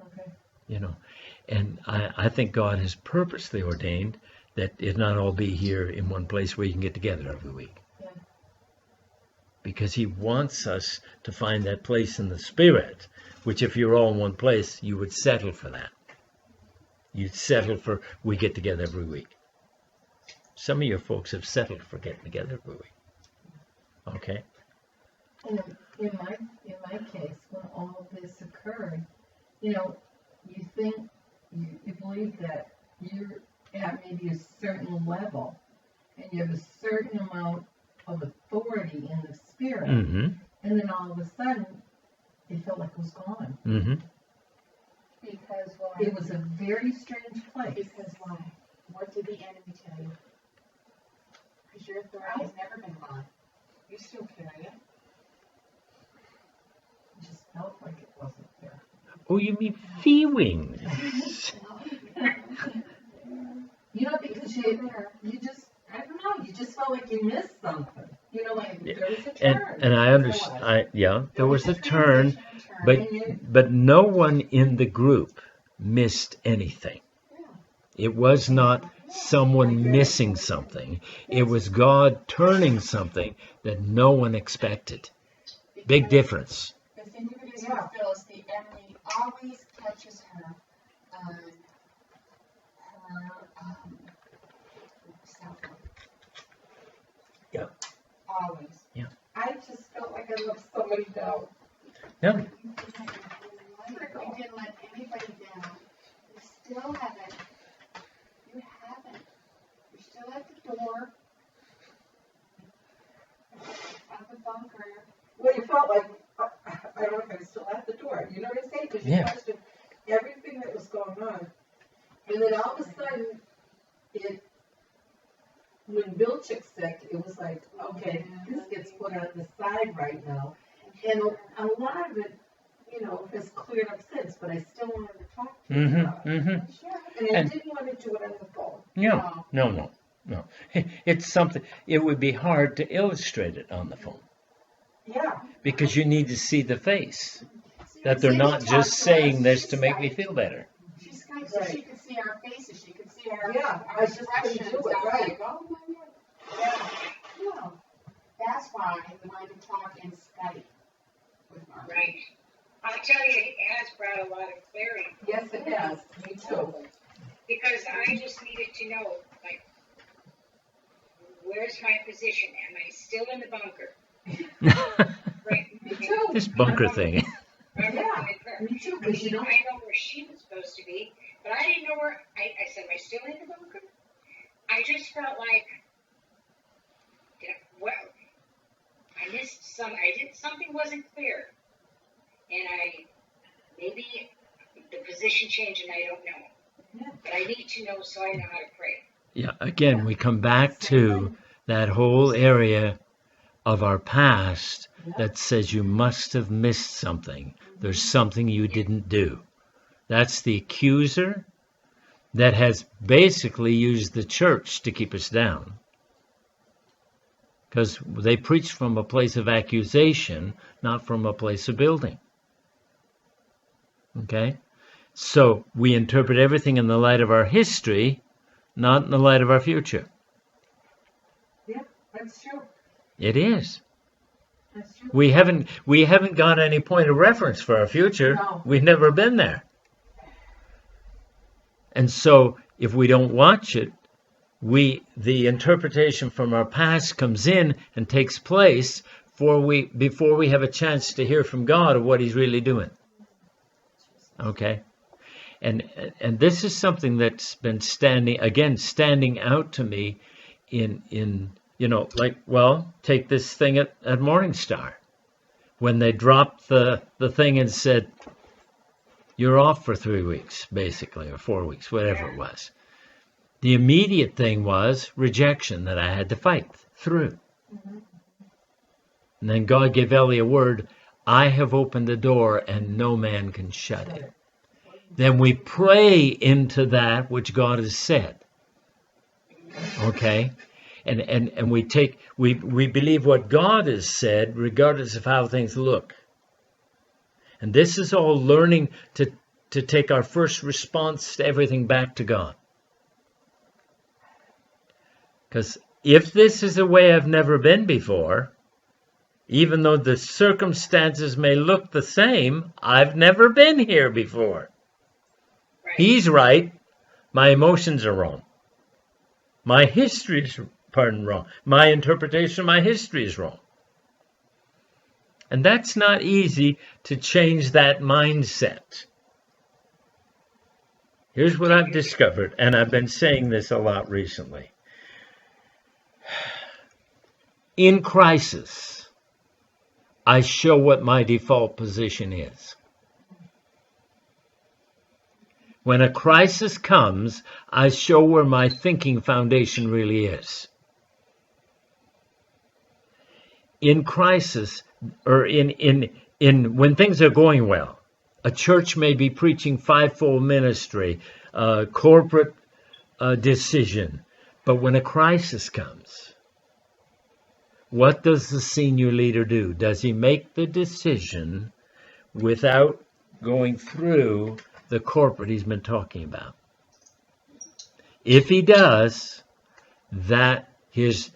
Okay. You know, and I think God has purposely ordained that it not all be here in one place where you can get together every week. Yeah. Because he wants us to find that place in the spirit, which if you're all in one place, you would settle for that. You'd settle for, we get together every week. Some of your folks have settled for getting together every week. Okay? And in my case, when all of this occurred, you know, you think, you believe that you're at maybe a certain level and you have a certain amount of authority in the spirit, Mm-hmm. and then all of a sudden, it felt like it was gone. Mm-hmm. Because why? It was a very strange place. Because why? What did the enemy tell you? Because your authority has never been gone. You still carry it. It just felt like it wasn't there. Oh, you mean feelings? You know, because you just, I don't know, you just felt like you missed something. You know, like there was a turn. And I understand. There was a turn, but no one in the group missed anything. It was not someone missing something. It was God turning something that no one expected. Big difference. The thing it is with Phyllis, the enemy always catches her on her cell phone. Yeah. Always. Yeah. I just felt like I let somebody down. Yeah. You didn't let anybody down. You still haven't. You haven't. You're still at the door of the bunker. Well, you felt like, I don't know if I'm still at the door. You know what I'm saying? Because you questioned everything that was going on. And then all of a sudden, when Bill Chick's sick, it was like, okay, this gets put on the side right now. And a lot of it, you know, has cleared up since, but I still wanted to talk to you about it. Mm-hmm. And I didn't want to do it on the phone. No. It's something, it would be hard to illustrate it on the phone. Yeah. Because you need to see the face. That they're not just saying this to make me feel better. She Skyped so she could see our faces, she could see our, Yeah, our I just couldn't expressions. do it, I was right. like, oh my God. Yeah. That's why we wanted to talk in Skype with Mark. Right. I'll tell you, it has brought a lot of clarity. Yes, it has. Me too. Because I just needed to know, like, where's my position? Am I still in the bunker? Right. Me too. This bunker thing. Yeah, me too, because you know. I know where she was supposed to be, but I didn't know where. I said, am I still in the bunker? I just felt like, well, I missed some. Something wasn't clear, and maybe the position changed, and I don't know. But I need to know so I know how to pray. Yeah, again, we come back to that whole area of our past that says you must have missed something. There's something you didn't do. That's the accuser that has basically used the church to keep us down. Because they preach from a place of accusation, not from a place of building. Okay? So we interpret everything in the light of our history, not in the light of our future. Yeah, that's true. It is. That's true. We haven't got any point of reference for our future. No. We've never been there. And so if we don't watch it, the interpretation from our past comes in and takes place before we have a chance to hear from God of what he's really doing. Okay? And this is something that's been standing out to me in take this thing at Morningstar. When they dropped the thing and said, you're off for 3 weeks, basically, or 4 weeks, whatever it was. The immediate thing was rejection that I had to fight through. And then God gave Ellie a word, I have opened the door and no man can shut it. Then we pray into that which God has said. Okay? And we believe what God has said regardless of how things look. And this is all learning to take our first response to everything back to God. Because if this is a way I've never been before, even though the circumstances may look the same, I've never been here before. Right. He's right. My emotions are wrong. My history is, wrong. My interpretation of my history is wrong. And that's not easy to change that mindset. Here's what I've discovered, and I've been saying this a lot recently. In crisis, I show what my default position is. When a crisis comes, I show where my thinking foundation really is. In crisis, or in when things are going well, a church may be preaching fivefold ministry, corporate decision. But when a crisis comes, what does the senior leader do? Does he make the decision without going through the corporate he's been talking about? If he does, that his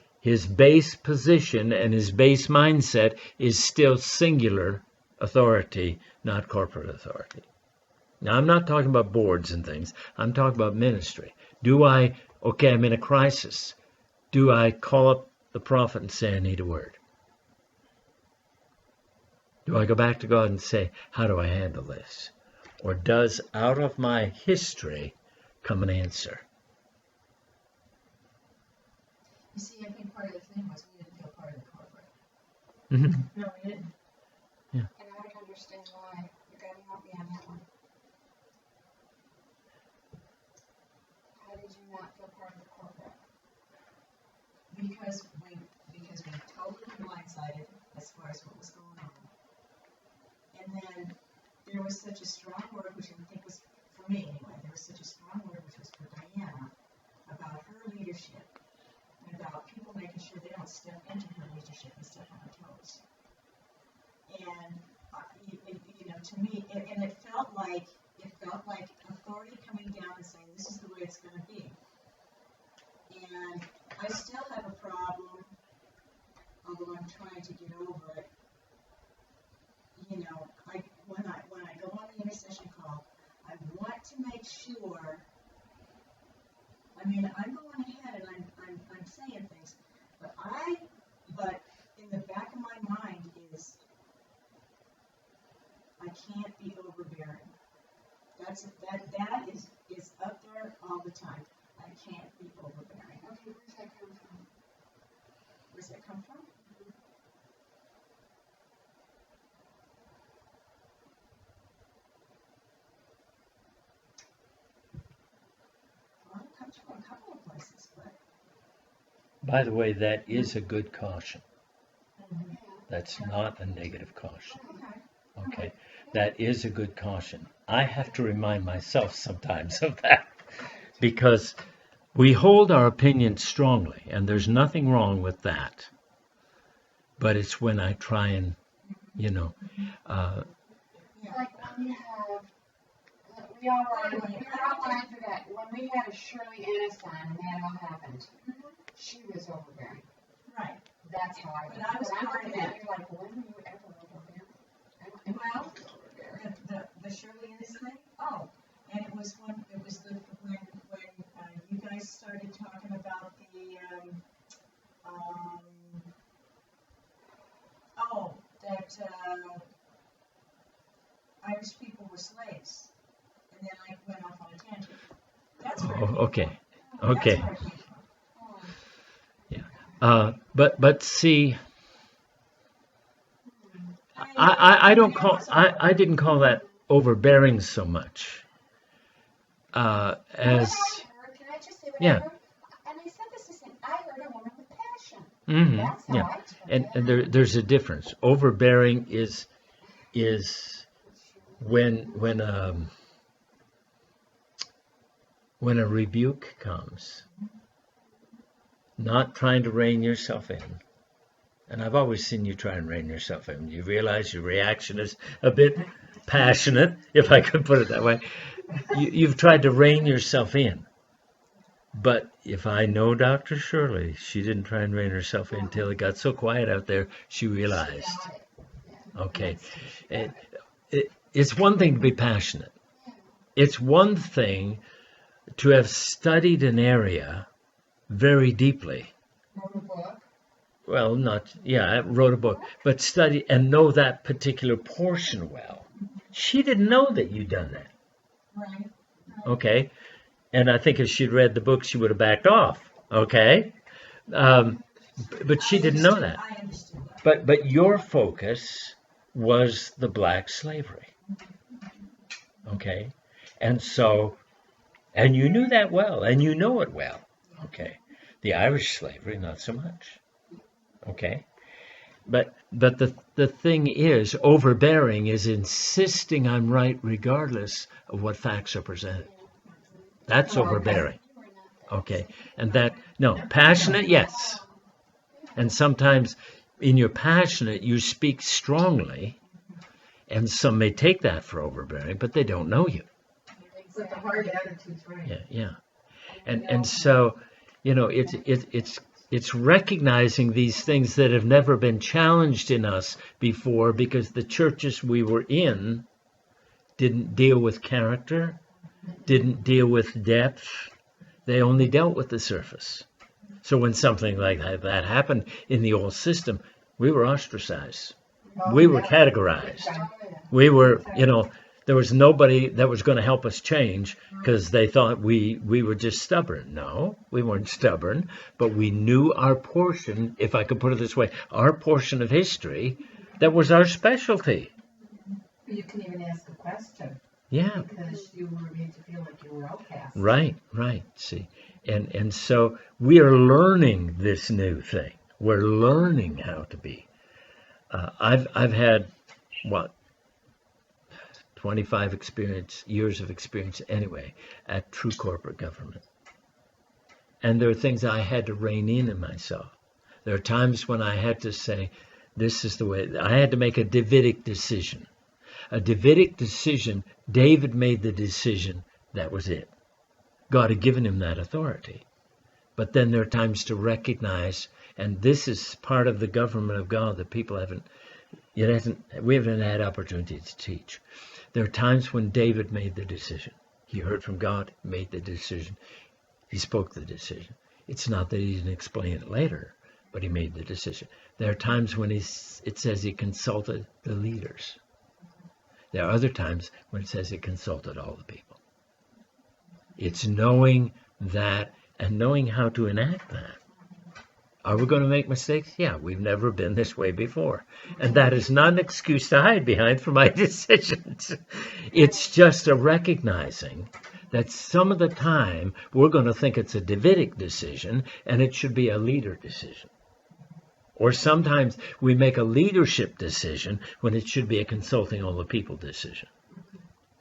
base position and his base mindset is still singular authority, not corporate authority. Now, I'm not talking about boards and things. I'm talking about ministry. I'm in a crisis. Do I call up the prophet and say, I need a word? Do I go back to God and say, how do I handle this? Or does out of my history come an answer? You see, I think part of the thing was we didn't feel part of the corporate. Mm-hmm. No, we didn't. And I don't understand why. You gotta help me on that one. How did you not feel part of the corporate? Because we totally blindsided as far as what was going on. And then there was such a strong word, which I think was, for me anyway, there was such a strong word, which was for Diana, about her leadership, and about people making sure they don't step into her leadership and step on her toes. And, to me, and it felt like authority coming down and saying, this is the way it's going to be. And I still have a problem, although I'm trying to get over it. When I go on the intercession call, I want to make sure. I mean, I'm going ahead and I'm saying things, but in the back of my mind is I can't be overbearing. That is up there all the time. I can't be overbearing. Okay, where's that come from? Where's that come from? Well, it comes from a couple of places, but By the way, that is a good caution. mm-hmm. That's not a negative caution. Okay. Okay, that is a good caution. I have to remind myself sometimes of that because we hold our opinions strongly, and there's nothing wrong with that. But it's when I try and, Like when you have, we all were, after that, when we had a Shirley Annis on and that all happened, she was overbearing. Right. That's how I was. But I was I'm part of looking at that. you like, when were you ever overbearing? Well, Overbearing. the Shirley Ennis thing. Oh, and it was when you guys started talking about that Irish people were slaves, and then I went off on a tangent. That's where it came okay, from. okay. That's where it came from. But see, I don't call I didn't call that overbearing so much as Can I just say what yeah. I heard? And I said this to Sam. I heard a woman with passion. Hmm. That's how Yeah, I took and it. there's a difference. Overbearing is when a rebuke comes, not trying to rein yourself in. And I've always seen you try and rein yourself in. You realize your reaction is a bit passionate, if I could put it that way. You've tried to rein yourself in. But if I know Dr. Shirley, she didn't try and rein herself in until it got so quiet out there, she realized. Okay. It's one thing to be passionate. It's one thing to have studied an area very deeply. Wrote a book. Well, I wrote a book, but study and know that particular portion well. She didn't know that you'd done that. Right. Okay. And I think if she'd read the book, she would have backed off. Okay. But she didn't know that. I understood that. But your focus was the black slavery. Okay. And you knew that well, and you know it well. Okay. The Irish slavery, not so much. Okay. But the thing is, overbearing is insisting I'm right regardless of what facts are presented. That's overbearing. Okay. And passionate, yes. And sometimes in your passionate, you speak strongly, and some may take that for overbearing, but they don't know you. But the hard attitude's right. Yeah. And so, it's recognizing these things that have never been challenged in us before because the churches we were in didn't deal with character, didn't deal with depth. They only dealt with the surface. So when something like that happened in the old system, we were ostracized. We were categorized. We were, there was nobody that was going to help us change because they thought we were just stubborn. No, we weren't stubborn, but we knew our portion, if I could put it this way, our portion of history that was our specialty. You can even ask a question. Yeah. Because you were made to feel like you were outcast. Right. See, and so we are learning this new thing. We're learning how to be. I've had 25 years of experience anyway at true corporate government. And there are things I had to rein in myself. There are times when I had to say, this is the way. I had to make a Davidic decision. A Davidic decision, David made the decision, that was it. God had given him that authority. But then there are times to recognize, and this is part of the government of God that people we haven't had opportunity to teach. There are times when David made the decision. He heard from God, made the decision. He spoke the decision. It's not that he didn't explain it later, but he made the decision. There are times when it says he consulted the leaders. There are other times when it says he consulted all the people. It's knowing that and knowing how to enact that. Are we going to make mistakes? Yeah, we've never been this way before. And that is not an excuse to hide behind for my decisions. It's just a recognizing that some of the time we're going to think it's a Davidic decision and it should be a leader decision. Or sometimes we make a leadership decision when it should be a consulting all the people decision.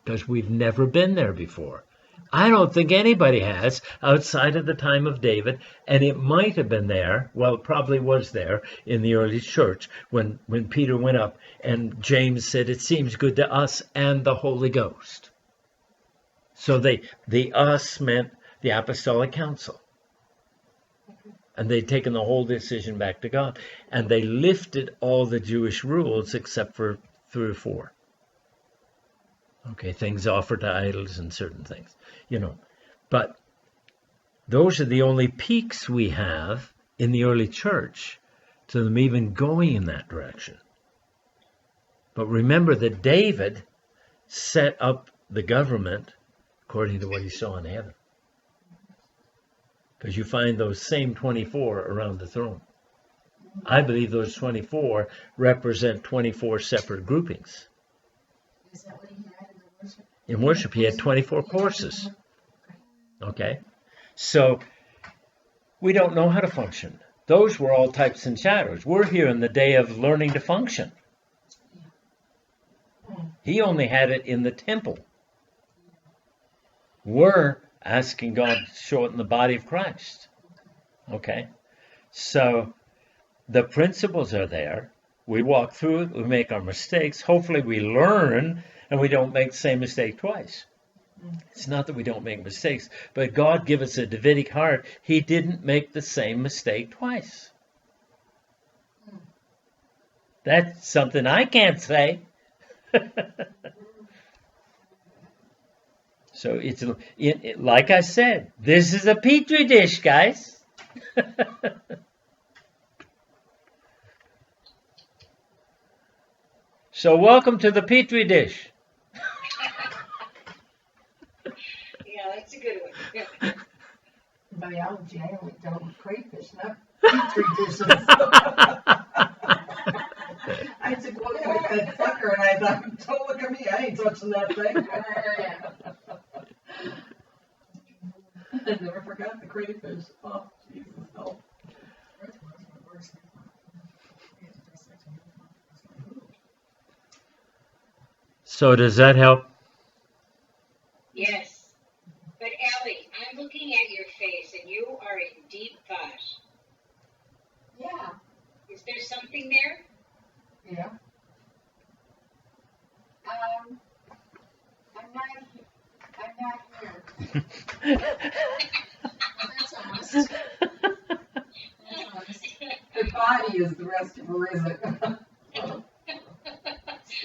Because we've never been there before. I don't think anybody has outside of the time of David, and it might have been there, well, it probably was there in the early church when Peter went up and James said, it seems good to us and the Holy Ghost. So the us meant the Apostolic Council. And they'd taken the whole decision back to God. And they lifted all the Jewish rules except for 3 or 4. Okay, things offered to idols and certain things, But those are the only peaks we have in the early church to them even going in that direction. But remember that David set up the government according to what he saw in heaven. Because you find those same 24 around the throne. I believe those 24 represent 24 separate groupings. Is that what he had in the worship? In worship, he had 24 courses. Okay? So, we don't know how to function. Those were all types and shadows. We're here in the day of learning to function. He only had it in the temple. We're asking God to show it in the body of Christ. Okay? So, the principles are there. We walk through it. We make our mistakes. Hopefully we learn and we don't make the same mistake twice. It's not that we don't make mistakes, but God gave us a Davidic heart. He didn't make the same mistake twice. That's something I can't say. So it's like I said, this is a petri dish, guys. So welcome to the petri dish. Yeah, that's a good one. Biology, I only dealt with crayfish, not petri dishes. I took one look at that sucker and I thought, don't look at me, I ain't touching that thing. I never forgot the crayfish. Oh, Jesus, no. So does that help? Yes. But Ellie, I'm looking at your face and you are in deep thought. Yeah. Is there something there? Yeah. I'm not here. Well, that's honest. That's honest. The body is the rest of her, is it?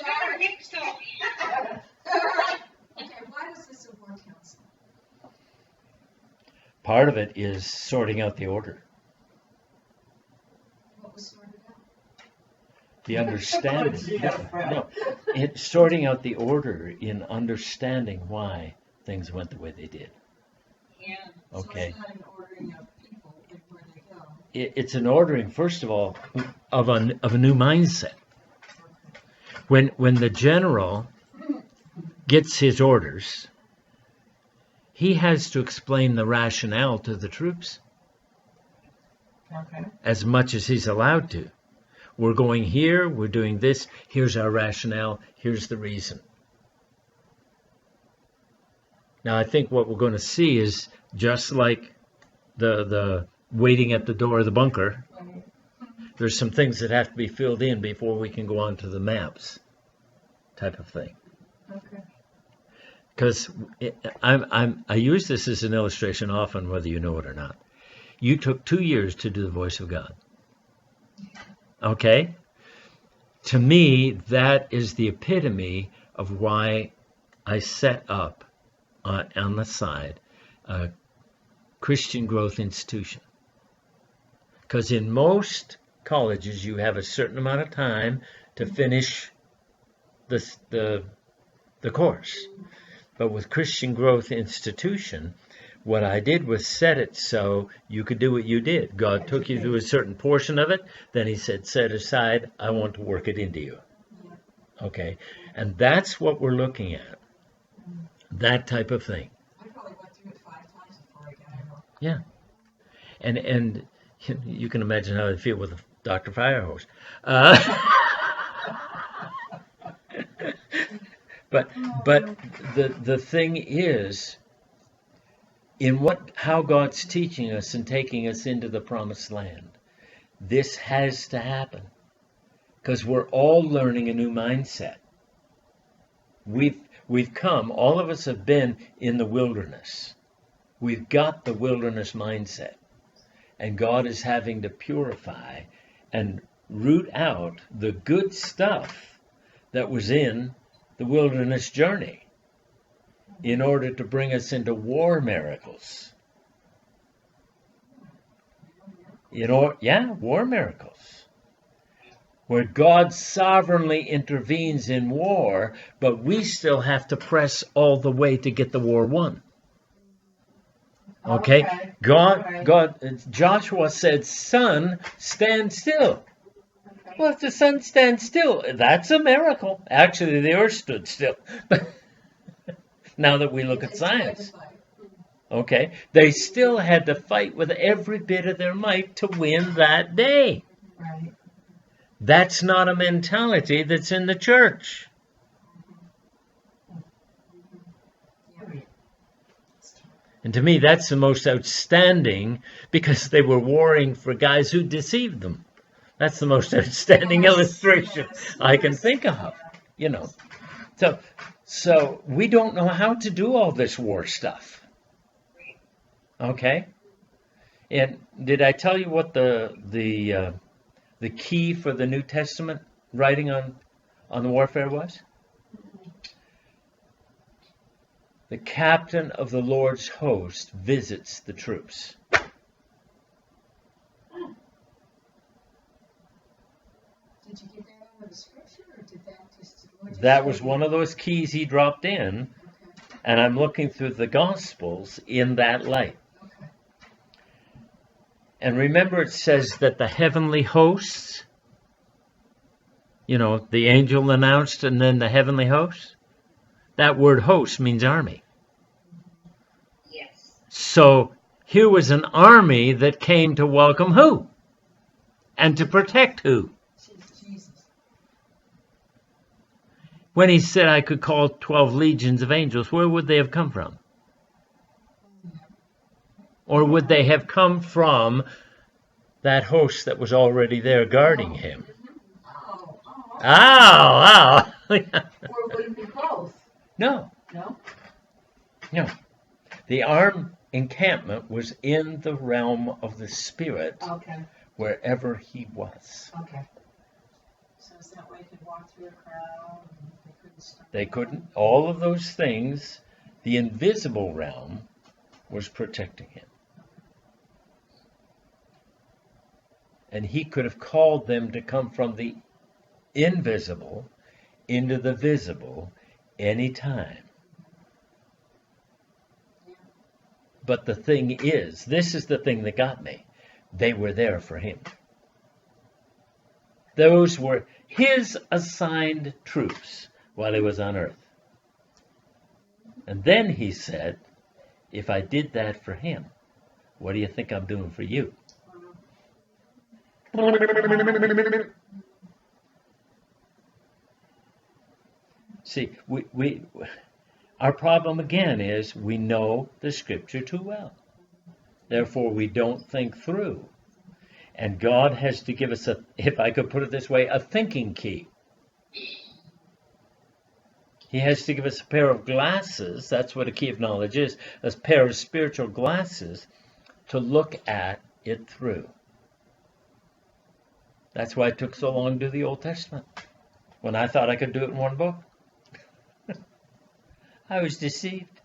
I don't think so. Okay, why was this a war council? Part of it is sorting out the order, What was sorted out? the understanding. Yes, right. No, it's sorting out the order in understanding why things went the way they did. Yeah. Okay. So it's not an ordering of people and where they go. It's an ordering, first of all, of a new mindset. When the general gets his orders, he has to explain the rationale to the troops Okay. as much as he's allowed to. We're going here, we're doing this, here's our rationale, here's the reason. Now, I think what we're going to see is just like the waiting at the door of the bunker, there's some things that have to be filled in before we can go on to the maps type of thing. Okay. Because I use this as an illustration often, whether you know it or not. You took 2 years to do the voice of God. Okay? To me, that is the epitome of why I set up on the side a Christian growth institution. Because in most colleges, you have a certain amount of time to finish the course. But with Christian Growth Institution, what I did was set it so you could do what you did. God took you through a certain portion of it, then he said, set aside, I want to work it into you. Okay? And that's what we're looking at. That type of thing. I probably went through it 5 times before I got it. Yeah. And you can imagine how I feel with Dr. Firehose. But the thing is, how God's teaching us and taking us into the promised land, this has to happen because we're all learning a new mindset. We've come, all of us have been in the wilderness. We've got the wilderness mindset, and God is having to purify and root out the good stuff that was in the wilderness journey in order to bring us into war miracles. War miracles. Where God sovereignly intervenes in war, but we still have to press all the way to get the war won. Okay? Joshua said, sun, stand still. Okay. Well, if the sun stands still, that's a miracle. Actually, the earth stood still. Now that we look at science. Okay? They still had to fight with every bit of their might to win that day. Right. That's not a mentality that's in the church. And to me, that's the most outstanding, because they were warring for guys who deceived them. That's the most outstanding illustration I can think of, you know. So we don't know how to do all this war stuff. Okay? And did I tell you what the key for the New Testament writing on the warfare was? The captain of the Lord's host visits the troops. Did you get that out of the scripture, or did that just? That was one of those keys he dropped in, Okay. and I'm looking through the Gospels in that light. Okay. And remember, it says that the heavenly hosts, you know, the angel announced, and then the heavenly hosts. That word host means army. Yes. So here was an army that came to welcome who? And to protect who? Jesus. When he said I could call 12 legions of angels, where would they have come from? Or would they have come from that host that was already there guarding him? Oh. Ow! Or would it be both? No. No? No. The armed encampment was in the realm of the Spirit, Okay. wherever he was. Okay. So is that way they could walk through a crowd and they couldn't stop? They couldn't. All of those things, the invisible realm was protecting him. And he could have called them to come from the invisible into the visible anytime. But the thing is, this is the thing that got me. They were there for him. Those were his assigned troops while he was on earth. And then he said, if I did that for him, what do you think I'm doing for you? See, our problem again is we know the scripture too well. Therefore, we don't think through. And God has to give us, if I could put it this way, a thinking key. He has to give us a pair of glasses, that's what a key of knowledge is, a pair of spiritual glasses to look at it through. That's why it took so long to do the Old Testament, when I thought I could do it in one book. I was deceived.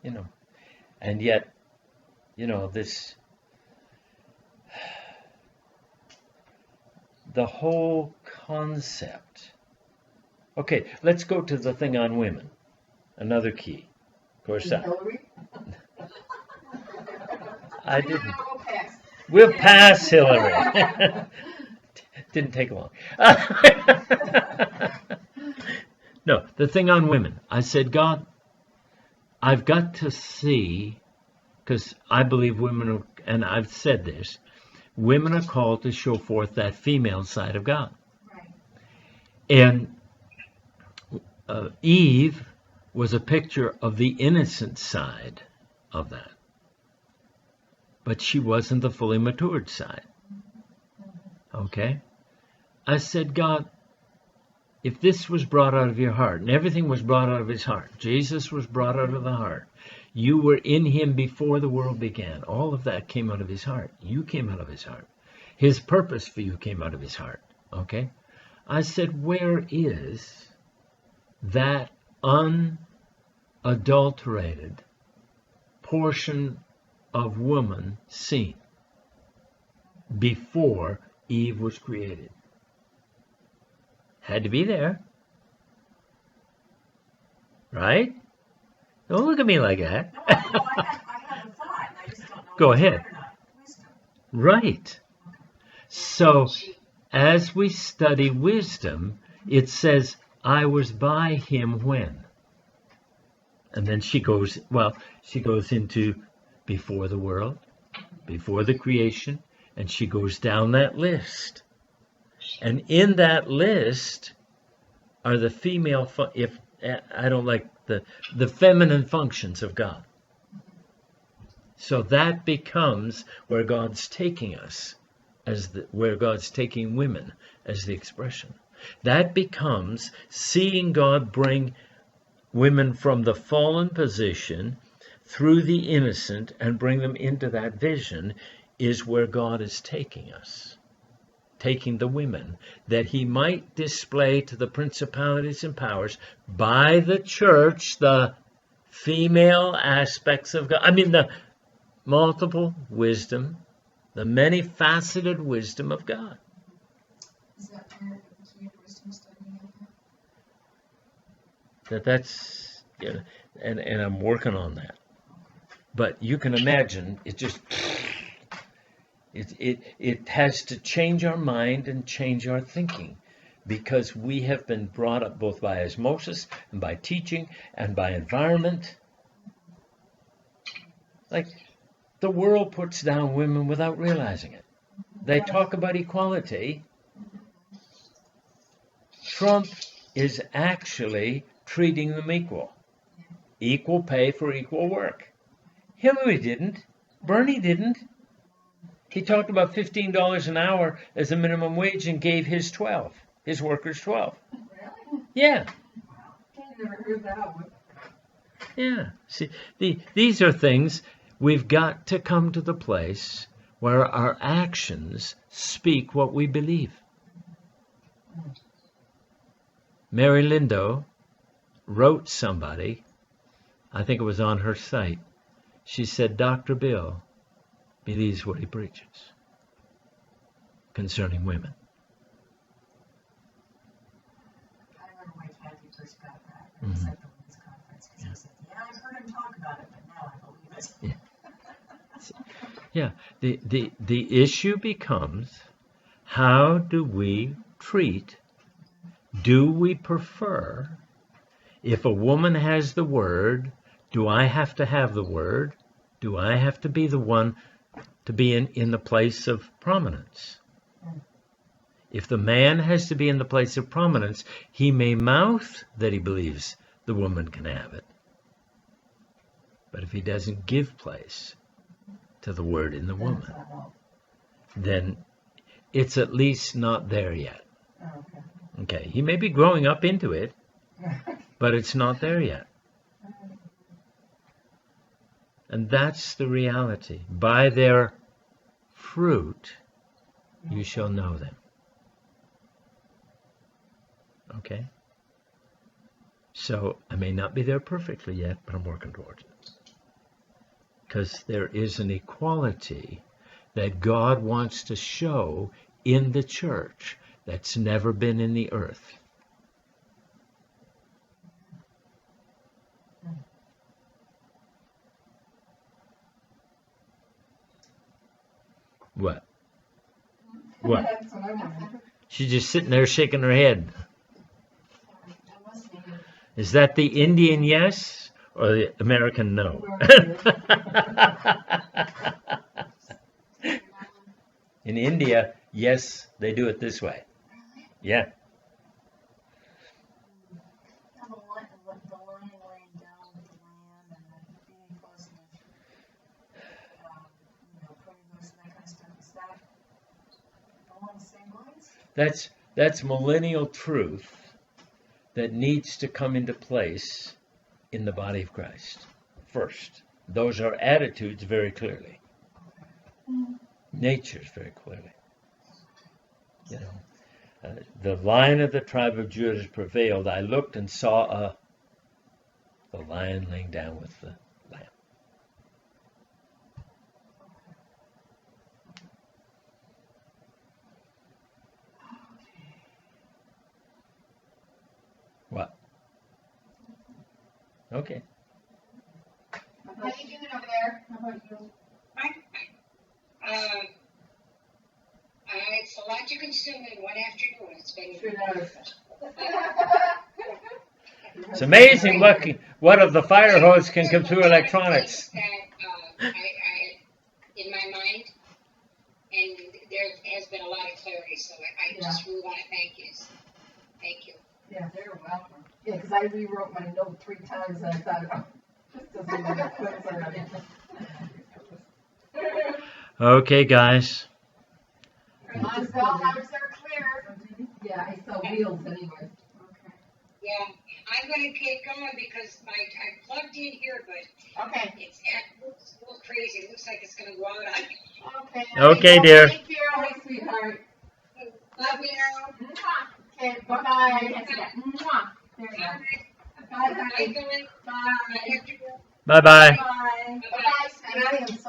You know, and yet, you know, the whole concept. Okay, let's go to the thing on women. Another key. Of course, Hillary? I didn't. We'll pass. We'll pass Hillary. Didn't take long. No, the thing on women. I said, God, I've got to see, because I believe women are, and I've said this, women are called to show forth that female side of God. Right. And Eve was a picture of the innocent side of that. But she wasn't the fully matured side. Okay? I said, God, if this was brought out of your heart, and everything was brought out of his heart, Jesus was brought out of the heart, you were in him before the world began, all of that came out of his heart. You came out of his heart. His purpose for you came out of his heart. Okay? I said, where is that unadulterated portion of woman seen before Eve was created? Had to be there. Right? Don't look at me like that. No, I have a thought, and I just don't know Go if it's ahead. right or not. Wisdom. Right. So as we study wisdom, it says, I was by him when. And then she goes into before the world, before the creation, and she goes down that list. And in that list are the female, I don't like the feminine functions of God. So that becomes where God's taking us, where God's taking women as the expression. That becomes seeing God bring women from the fallen position through the innocent and bring them into that vision is where God is taking us. Taking the women, that he might display to the principalities and powers by the church the female aspects of God. I mean, the multiple wisdom, the many faceted wisdom of God. Is that part of the key of wisdom studying? That's and I'm working on that. But you can imagine it has to change our mind and change our thinking, because we have been brought up both by osmosis and by teaching and by environment. Like, the world puts down women without realizing it. They talk about equality. Trump is actually treating them equal. Equal pay for equal work. Hillary didn't. Bernie didn't. He talked about $15 an hour as a minimum wage and gave his workers 12. Really? Yeah. I never heard that one. Yeah. See, these are things we've got to come to the place where our actions speak what we believe. Mary Lindo wrote somebody, I think it was on her site, she said, Dr. Bill believes what he preaches concerning women. I remember when Kathy first got that. It was at the women's conference. Because he said, I've heard him talk about it, but now I believe it. Yeah. The issue becomes, how do we treat, do we prefer, if a woman has the word, do I have to have the word? Do I have to be the one to be in the place of prominence? If the man has to be in the place of prominence, he may mouth that he believes the woman can have it. But if he doesn't give place to the word in the woman, then it's at least not there yet. Okay, he may be growing up into it, but it's not there yet. And that's the reality. By their fruit, you shall know them. Okay? So, I may not be there perfectly yet, but I'm working towards it. Because there is an equality that God wants to show in the church that's never been in the earth. What? What? That's what I wanted. She's just sitting there shaking her head. I'm listening. Is that the Indian yes or the American no? In India, yes, they do it this way. Yeah. The lion laying down with the lamb and the being close enough, putting loose and that kind of stuff. Is that along the same lines? That's millennial truth that needs to come into place in the body of Christ first. Those are attitudes very clearly. Natures very clearly. The Lion of the tribe of Judah has prevailed. I looked and saw the lion laying down with the lamb. What? Okay. How you doing over there? How about you? It's a lot to consume in one afternoon. It's been. Sure does. It's amazing what of the fire hose can come through electronics. That, in my mind, and there has been a lot of clarity, so I just really want to thank you. Thank you. Yeah, you're welcome. Yeah, because I rewrote my note 3 times and I thought, oh, this doesn't make sense already. Okay, guys. Mine's all houses are clear. Yeah, I saw wheels anyway. Yeah, I'm going to keep going because I plugged in here, but Okay. it's a little crazy. It looks like it's going to go out on me. Okay. Okay, dear. Thank you. Hi, sweetheart. Love you. Okay, bye-bye. There you go. Bye, Bye, honey. Billy. Bye. Bye-bye. Bye. Bye-bye, sweetie.